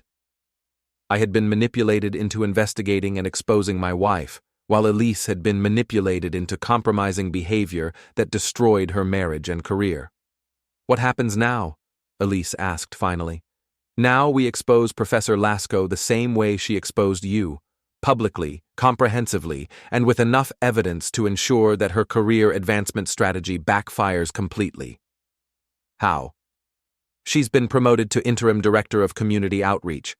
I had been manipulated into investigating and exposing my wife, while Elise had been manipulated into compromising behavior that destroyed her marriage and career. "What happens now?" Elise asked finally. "Now we expose Professor Lasco the same way she exposed you, publicly, comprehensively, and with enough evidence to ensure that her career advancement strategy backfires completely." "How?" "She's been promoted to interim director of community outreach.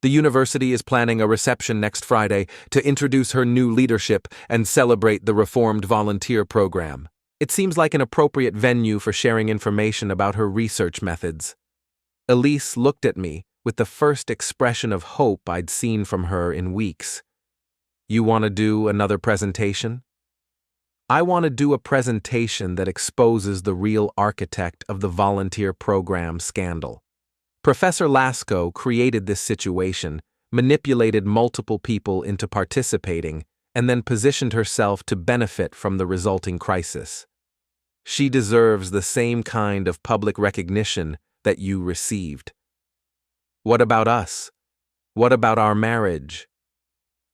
The university is planning a reception next Friday to introduce her new leadership and celebrate the reformed volunteer program. It seems like an appropriate venue for sharing information about her research methods." Elise looked at me with the first expression of hope I'd seen from her in weeks. "You want to do another presentation?" "I want to do a presentation that exposes the real architect of the volunteer program scandal. Professor Lasco created this situation, manipulated multiple people into participating, and then positioned herself to benefit from the resulting crisis. She deserves the same kind of public recognition that you received." "What about us? What about our marriage?"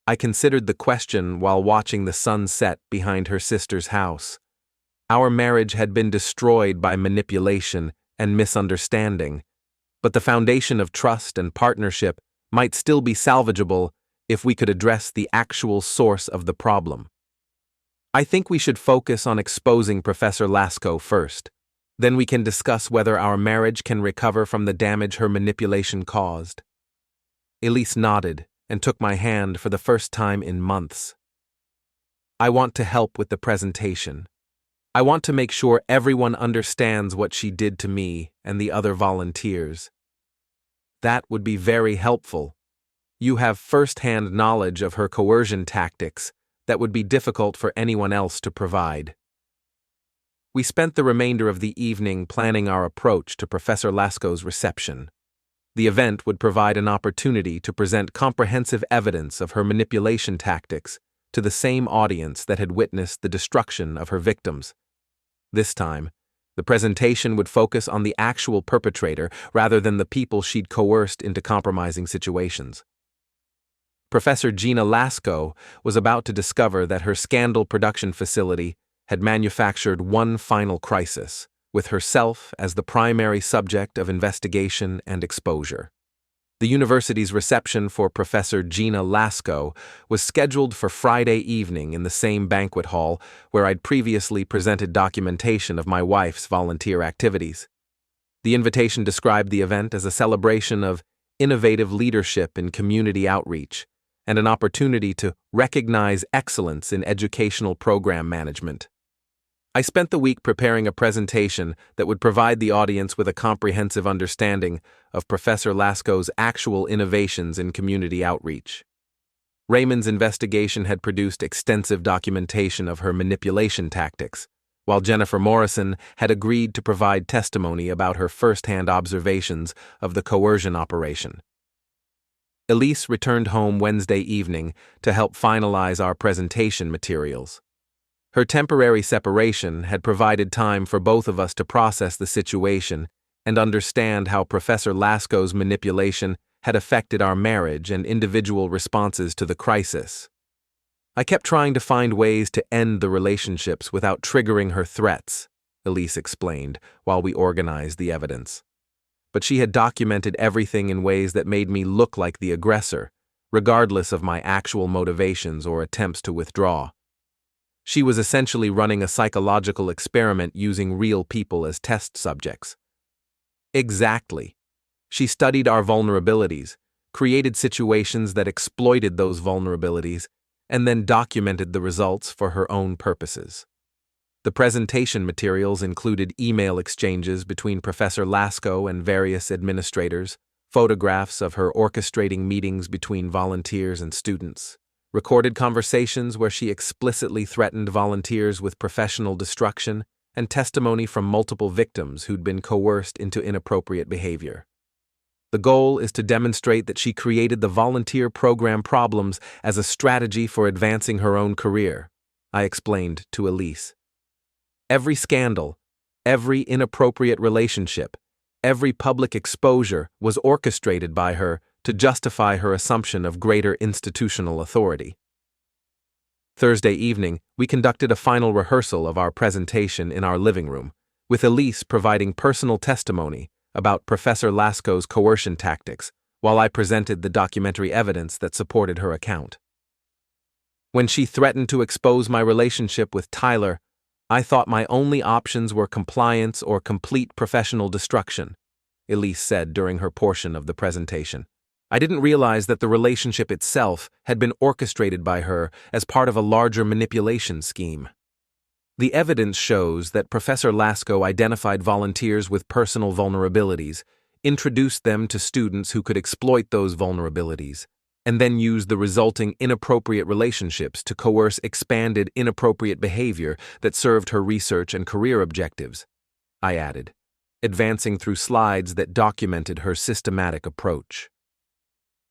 I considered the question while watching the sun set behind her sister's house. Our marriage had been destroyed by manipulation and misunderstanding, but the foundation of trust and partnership might still be salvageable if we could address the actual source of the problem. "I think we should focus on exposing Professor Lasco first. Then we can discuss whether our marriage can recover from the damage her manipulation caused." Elise nodded and took my hand for the first time in months. "I want to help with the presentation. I want to make sure everyone understands what she did to me and the other volunteers." "That would be very helpful. You have first-hand knowledge of her coercion tactics that would be difficult for anyone else to provide." We spent the remainder of the evening planning our approach to Professor Lasco's reception. The event would provide an opportunity to present comprehensive evidence of her manipulation tactics to the same audience that had witnessed the destruction of her victims. This time, the presentation would focus on the actual perpetrator rather than the people she'd coerced into compromising situations. Professor Gina Lasco was about to discover that her scandal production facility had manufactured one final crisis, with herself as the primary subject of investigation and exposure. The university's reception for Professor Gina Lasco was scheduled for Friday evening in the same banquet hall where I'd previously presented documentation of my wife's volunteer activities. The invitation described the event as a celebration of innovative leadership in community outreach and an opportunity to recognize excellence in educational program management. I spent the week preparing a presentation that would provide the audience with a comprehensive understanding of Professor Lasco's actual innovations in community outreach. Raymond's investigation had produced extensive documentation of her manipulation tactics, while Jennifer Morrison had agreed to provide testimony about her first-hand observations of the coercion operation. Elise returned home Wednesday evening to help finalize our presentation materials. Her temporary separation had provided time for both of us to process the situation and understand how Professor Lasco's manipulation had affected our marriage and individual responses to the crisis. I kept trying to find ways to end the relationships without triggering her threats, Elise explained, while we organized the evidence. But she had documented everything in ways that made me look like the aggressor, regardless of my actual motivations or attempts to withdraw. She was essentially running a psychological experiment using real people as test subjects. Exactly. She studied our vulnerabilities, created situations that exploited those vulnerabilities, and then documented the results for her own purposes. The presentation materials included email exchanges between Professor Lasco and various administrators, photographs of her orchestrating meetings between volunteers and students, recorded conversations where she explicitly threatened volunteers with professional destruction, and testimony from multiple victims who'd been coerced into inappropriate behavior. The goal is to demonstrate that she created the volunteer program problems as a strategy for advancing her own career, I explained to Elise. Every scandal, every inappropriate relationship, every public exposure was orchestrated by her to justify her assumption of greater institutional authority. Thursday evening, we conducted a final rehearsal of our presentation in our living room, with Elise providing personal testimony about Professor Lasco's coercion tactics, while I presented the documentary evidence that supported her account. When she threatened to expose my relationship with Tyler, I thought my only options were compliance or complete professional destruction, Elise said during her portion of the presentation. I didn't realize that the relationship itself had been orchestrated by her as part of a larger manipulation scheme. The evidence shows that Professor Lasco identified volunteers with personal vulnerabilities, introduced them to students who could exploit those vulnerabilities, and then used the resulting inappropriate relationships to coerce expanded inappropriate behavior that served her research and career objectives, I added, advancing through slides that documented her systematic approach.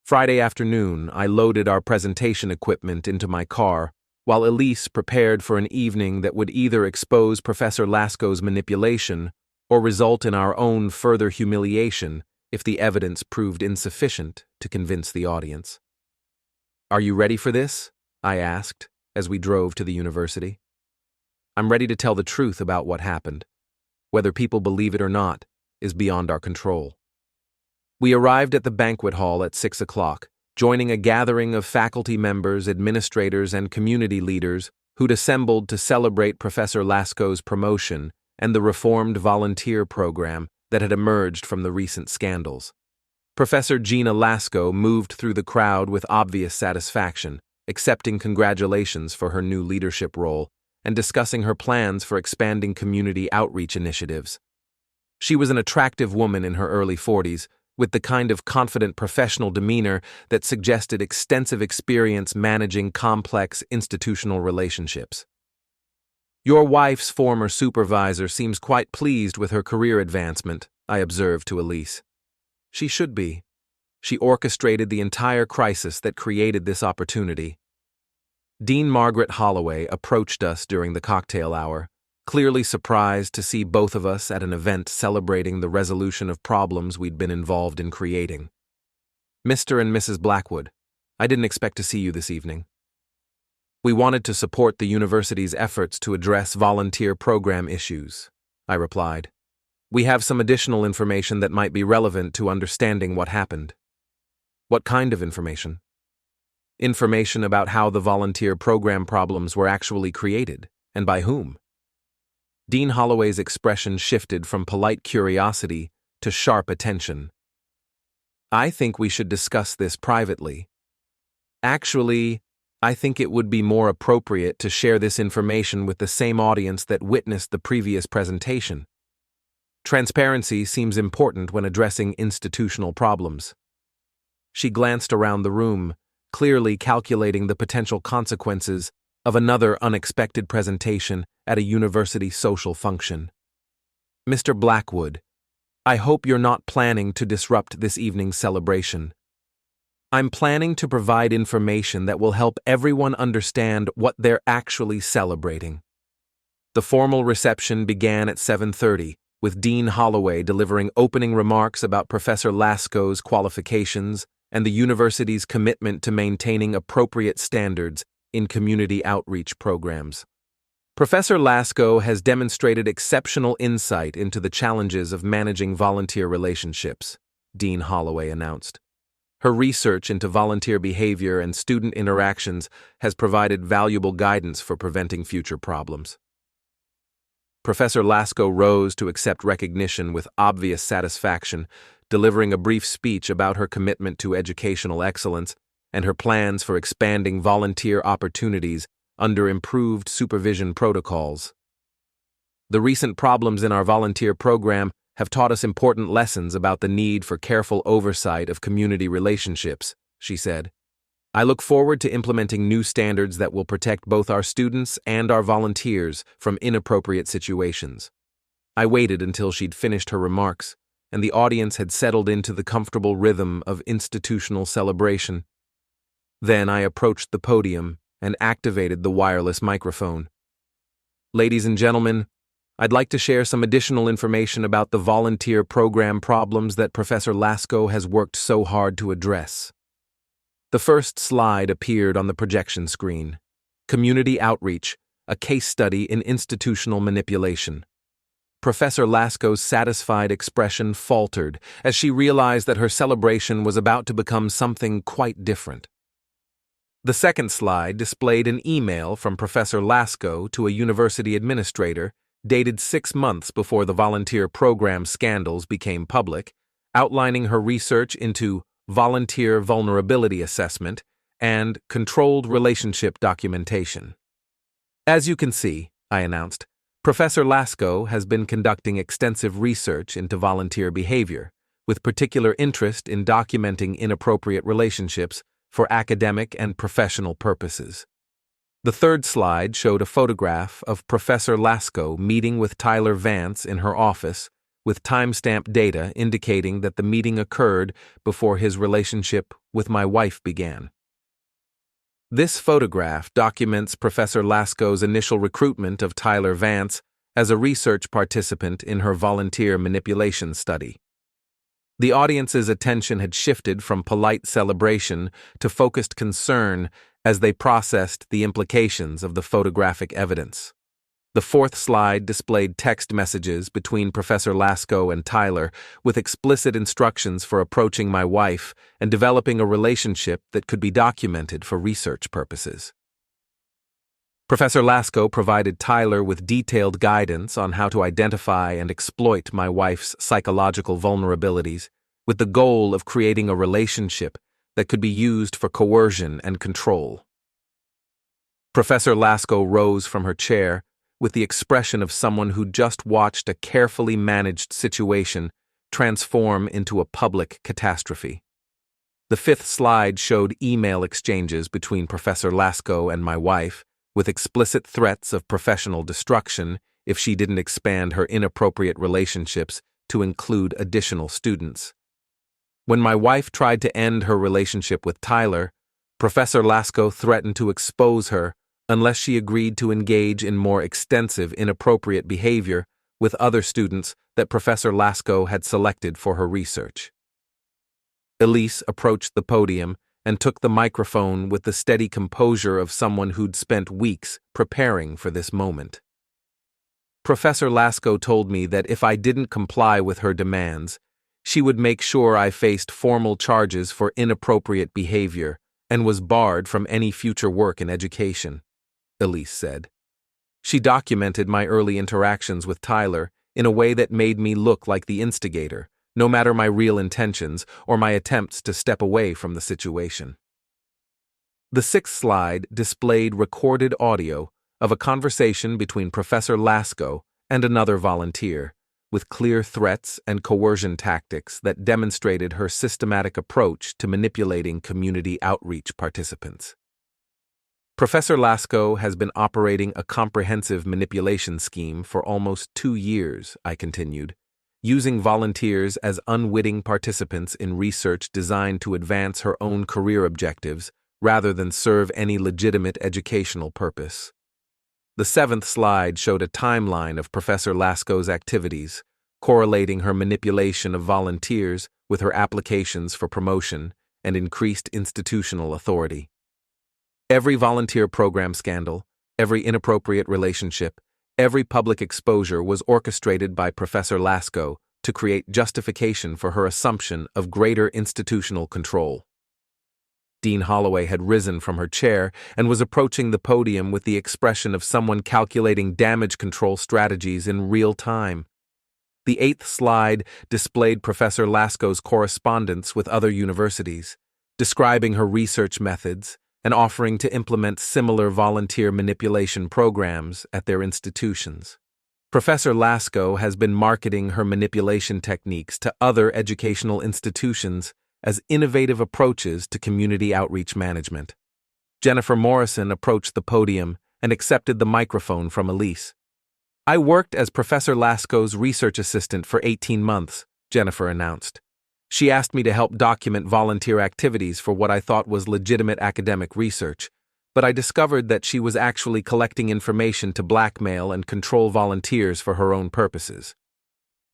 Friday afternoon, I loaded our presentation equipment into my car, while Elise prepared for an evening that would either expose Professor Lasco's manipulation or result in our own further humiliation if the evidence proved insufficient to convince the audience. "Are you ready for this?" I asked as we drove to the university. "I'm ready to tell the truth about what happened. Whether people believe it or not is beyond our control." We arrived at the banquet hall at 6 o'clock, joining a gathering of faculty members, administrators, and community leaders who'd assembled to celebrate Professor Lasco's promotion and the reformed volunteer program that had emerged from the recent scandals. Professor Gina Lasco moved through the crowd with obvious satisfaction, accepting congratulations for her new leadership role and discussing her plans for expanding community outreach initiatives. She was an attractive woman in her early 40s, with the kind of confident professional demeanor that suggested extensive experience managing complex institutional relationships. "Your wife's former supervisor seems quite pleased with her career advancement," I observed to Elise. "She should be. She orchestrated the entire crisis that created this opportunity." Dean Margaret Holloway approached us during the cocktail hour, clearly surprised to see both of us at an event celebrating the resolution of problems we'd been involved in creating. "Mr. and Mrs. Blackwood, I didn't expect to see you this evening." We wanted to support the university's efforts to address volunteer program issues, I replied. We have some additional information that might be relevant to understanding what happened. What kind of information? Information about how the volunteer program problems were actually created, and by whom. Dean Holloway's expression shifted from polite curiosity to sharp attention. I think we should discuss this privately. Actually, I think it would be more appropriate to share this information with the same audience that witnessed the previous presentation. Transparency seems important when addressing institutional problems. She glanced around the room, clearly calculating the potential consequences of another unexpected presentation at a university social function. Mr. Blackwood, I hope you're not planning to disrupt this evening's celebration. I'm planning to provide information that will help everyone understand what they're actually celebrating. The formal reception began at 7:30, with Dean Holloway delivering opening remarks about Professor Lasco's qualifications and the university's commitment to maintaining appropriate standards in community outreach programs. Professor Lasco has demonstrated exceptional insight into the challenges of managing volunteer relationships, Dean Holloway announced. Her research into volunteer behavior and student interactions has provided valuable guidance for preventing future problems. Professor Lasco rose to accept recognition with obvious satisfaction, delivering a brief speech about her commitment to educational excellence and her plans for expanding volunteer opportunities under improved supervision protocols. The recent problems in our volunteer program have taught us important lessons about the need for careful oversight of community relationships, she said. I look forward to implementing new standards that will protect both our students and our volunteers from inappropriate situations. I waited until she'd finished her remarks, and the audience had settled into the comfortable rhythm of institutional celebration. Then I approached the podium and activated the wireless microphone. Ladies and gentlemen, I'd like to share some additional information about the volunteer program problems that Professor Lasco has worked so hard to address. The first slide appeared on the projection screen. Community Outreach, a case study in institutional manipulation. Professor Lasco's satisfied expression faltered as she realized that her celebration was about to become something quite different. The second slide displayed an email from Professor Lasco to a university administrator dated 6 months before the volunteer program scandals became public, outlining her research into volunteer vulnerability assessment and controlled relationship documentation. As you can see, I announced, Professor Lasco has been conducting extensive research into volunteer behavior, with particular interest in documenting inappropriate relationships for academic and professional purposes. The third slide showed a photograph of Professor Lasco meeting with Tyler Vance in her office, with timestamp data indicating that the meeting occurred before his relationship with my wife began. This photograph documents Professor Lasco's initial recruitment of Tyler Vance as a research participant in her volunteer manipulation study. The audience's attention had shifted from polite celebration to focused concern as they processed the implications of the photographic evidence. The fourth slide displayed text messages between Professor Lasco and Tyler, with explicit instructions for approaching my wife and developing a relationship that could be documented for research purposes. Professor Lasco provided Tyler with detailed guidance on how to identify and exploit my wife's psychological vulnerabilities, with the goal of creating a relationship that could be used for coercion and control. Professor Lasco rose from her chair with the expression of someone who just watched a carefully managed situation transform into a public catastrophe. The fifth slide showed email exchanges between Professor Lasco and my wife, with explicit threats of professional destruction if she didn't expand her inappropriate relationships to include additional students. When my wife tried to end her relationship with Tyler, Professor Lasco threatened to expose her unless she agreed to engage in more extensive inappropriate behavior with other students that Professor Lasco had selected for her research. Elise approached the podium and took the microphone with the steady composure of someone who'd spent weeks preparing for this moment. Professor Lasco told me that if I didn't comply with her demands, she would make sure I faced formal charges for inappropriate behavior and was barred from any future work in education, Elise said. She documented my early interactions with Tyler in a way that made me look like the instigator, no matter my real intentions or my attempts to step away from the situation. The sixth slide displayed recorded audio of a conversation between Professor Lasco and another volunteer, with clear threats and coercion tactics that demonstrated her systematic approach to manipulating community outreach participants. Professor Lasco has been operating a comprehensive manipulation scheme for almost 2 years, I continued, using volunteers as unwitting participants in research designed to advance her own career objectives rather than serve any legitimate educational purpose. The seventh slide showed a timeline of Professor Lasco's activities, correlating her manipulation of volunteers with her applications for promotion and increased institutional authority. Every volunteer program scandal, every inappropriate relationship, every public exposure was orchestrated by Professor Lasco to create justification for her assumption of greater institutional control. Dean Holloway had risen from her chair and was approaching the podium with the expression of someone calculating damage control strategies in real time. The eighth slide displayed Professor Lasco's correspondence with other universities, describing her research methods and offering to implement similar volunteer manipulation programs at their institutions. Professor Lasco has been marketing her manipulation techniques to other educational institutions as innovative approaches to community outreach management. Jennifer Morrison approached the podium and accepted the microphone from Elise. "I worked as Professor Lasco's research assistant for 18 months, Jennifer announced. She asked me to help document volunteer activities for what I thought was legitimate academic research, but I discovered that she was actually collecting information to blackmail and control volunteers for her own purposes."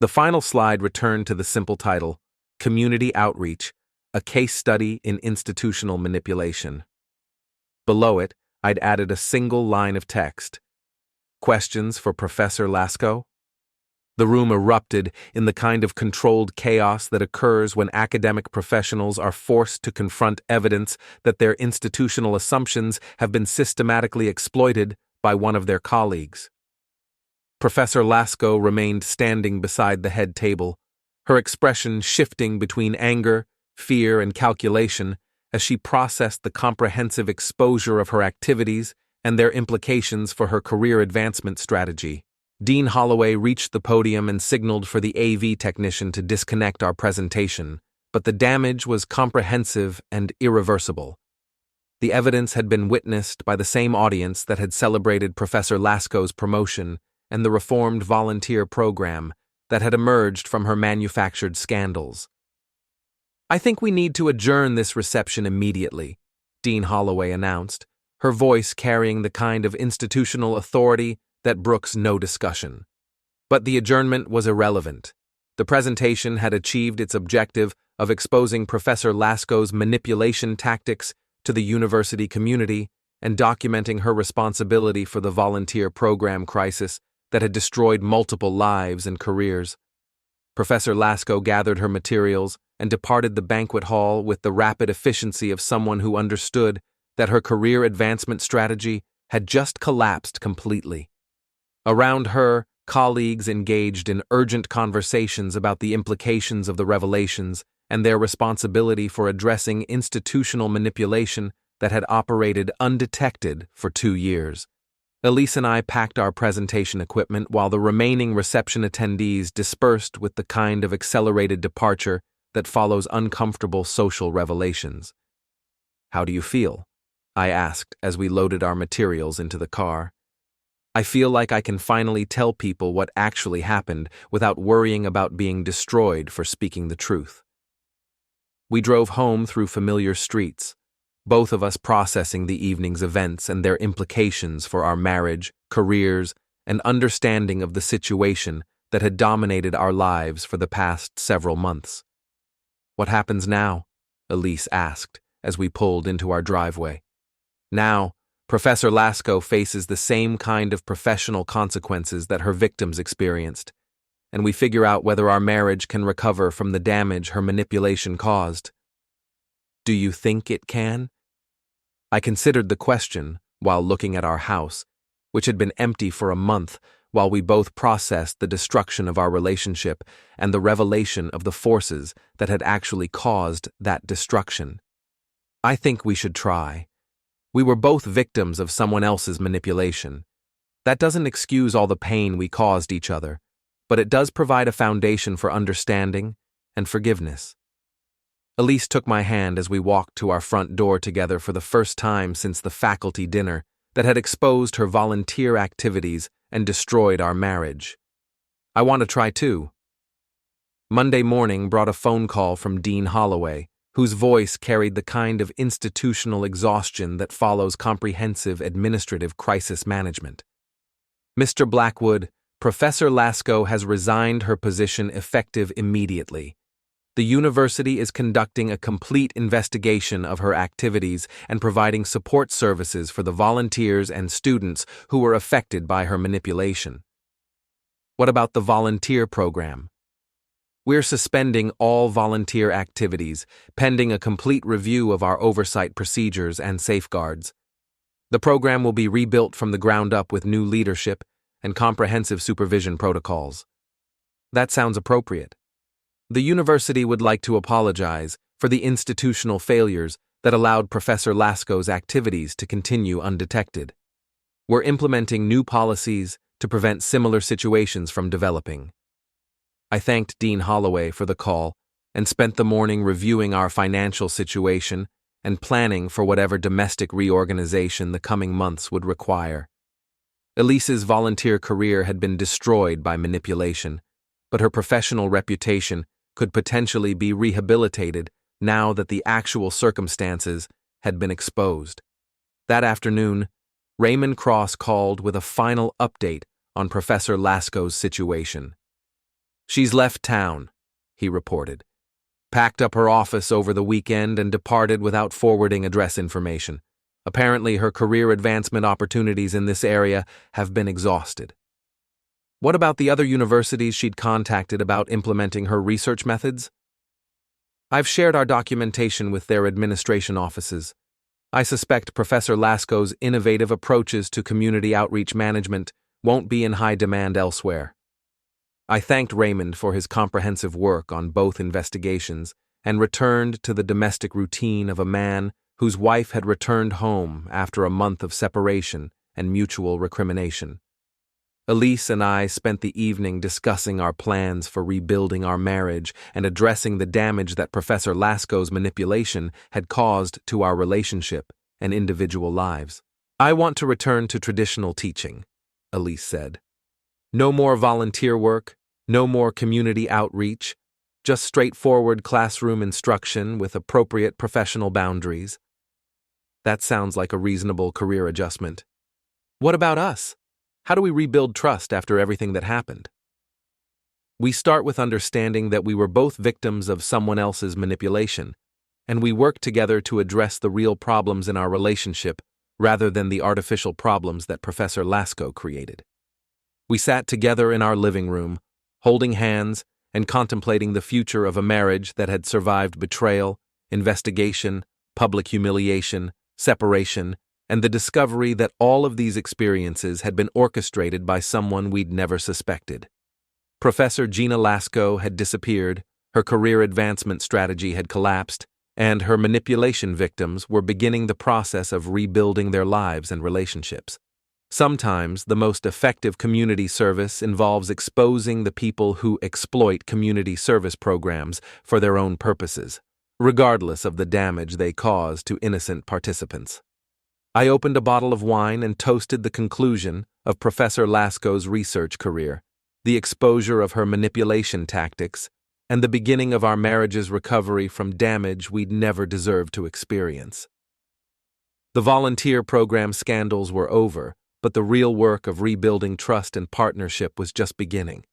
The final slide returned to the simple title, Community Outreach, a Case Study in Institutional Manipulation. Below it, I'd added a single line of text. Questions for Professor Lasco? The room erupted in the kind of controlled chaos that occurs when academic professionals are forced to confront evidence that their institutional assumptions have been systematically exploited by one of their colleagues. Professor Lasco remained standing beside the head table, her expression shifting between anger, fear, and calculation as she processed the comprehensive exposure of her activities and their implications for her career advancement strategy. Dean Holloway reached the podium and signaled for the AV technician to disconnect our presentation, but the damage was comprehensive and irreversible. The evidence had been witnessed by the same audience that had celebrated Professor Lasco's promotion and the reformed volunteer program that had emerged from her manufactured scandals. "I think we need to adjourn this reception immediately," Dean Holloway announced, her voice carrying the kind of institutional authority that brooks no discussion. But the adjournment was irrelevant. The presentation had achieved its objective of exposing Professor Lasco's manipulation tactics to the university community and documenting her responsibility for the volunteer program crisis that had destroyed multiple lives and careers. Professor Lasco gathered her materials and departed the banquet hall with the rapid efficiency of someone who understood that her career advancement strategy had just collapsed completely. Around her, colleagues engaged in urgent conversations about the implications of the revelations and their responsibility for addressing institutional manipulation that had operated undetected for 2 years. Elise and I packed our presentation equipment while the remaining reception attendees dispersed with the kind of accelerated departure that follows uncomfortable social revelations. "How do you feel?" I asked as we loaded our materials into the car. "I feel like I can finally tell people what actually happened without worrying about being destroyed for speaking the truth." We drove home through familiar streets, both of us processing the evening's events and their implications for our marriage, careers, and understanding of the situation that had dominated our lives for the past several months. "What happens now?" Elise asked, as we pulled into our driveway. Now, Professor Lasco faces the same kind of professional consequences that her victims experienced, and we figure out whether our marriage can recover from the damage her manipulation caused. Do you think it can? I considered the question while looking at our house, which had been empty for a month, while we both processed the destruction of our relationship and the revelation of the forces that had actually caused that destruction. I think we should try. We were both victims of someone else's manipulation. That doesn't excuse all the pain we caused each other, but it does provide a foundation for understanding and forgiveness. Elise took my hand as we walked to our front door together for the first time since the faculty dinner that had exposed her volunteer activities and destroyed our marriage. I want to try too. Monday morning brought a phone call from Dean Holloway, whose voice carried the kind of institutional exhaustion that follows comprehensive administrative crisis management. Mr. Blackwood, Professor Lasco has resigned her position effective immediately. The university is conducting a complete investigation of her activities and providing support services for the volunteers and students who were affected by her manipulation. What about the volunteer program? We're suspending all volunteer activities, pending a complete review of our oversight procedures and safeguards. The program will be rebuilt from the ground up with new leadership and comprehensive supervision protocols. That sounds appropriate. The university would like to apologize for the institutional failures that allowed Professor Lasco's activities to continue undetected. We're implementing new policies to prevent similar situations from developing. I thanked Dean Holloway for the call and spent the morning reviewing our financial situation and planning for whatever domestic reorganization the coming months would require. Elise's volunteer career had been destroyed by manipulation, but her professional reputation could potentially be rehabilitated now that the actual circumstances had been exposed. That afternoon, Raymond Cross called with a final update on Professor Lasco's situation. "She's left town," he reported, "packed up her office over the weekend and departed without forwarding address information. Apparently her career advancement opportunities in this area have been exhausted." What about the other universities she'd contacted about implementing her research methods? I've shared our documentation with their administration offices. I suspect Professor Lasco's innovative approaches to community outreach management won't be in high demand elsewhere. I thanked Raymond for his comprehensive work on both investigations and returned to the domestic routine of a man whose wife had returned home after a month of separation and mutual recrimination. Elise and I spent the evening discussing our plans for rebuilding our marriage and addressing the damage that Professor Lasco's manipulation had caused to our relationship and individual lives. "I want to return to traditional teaching," Elise said. "No more volunteer work, no more community outreach, just straightforward classroom instruction with appropriate professional boundaries." That sounds like a reasonable career adjustment. What about us? How do we rebuild trust after everything that happened? We start with understanding that we were both victims of someone else's manipulation, and we work together to address the real problems in our relationship rather than the artificial problems that Professor Lasco created. We sat together in our living room, holding hands and contemplating the future of a marriage that had survived betrayal, investigation, public humiliation, separation, and the discovery that all of these experiences had been orchestrated by someone we'd never suspected. Professor Gina Lasco had disappeared, her career advancement strategy had collapsed, and her manipulation victims were beginning the process of rebuilding their lives and relationships. Sometimes the most effective community service involves exposing the people who exploit community service programs for their own purposes, regardless of the damage they cause to innocent participants. I opened a bottle of wine and toasted the conclusion of Professor Lasco's research career, the exposure of her manipulation tactics, and the beginning of our marriage's recovery from damage we'd never deserved to experience. The volunteer program scandals were over, but the real work of rebuilding trust and partnership was just beginning.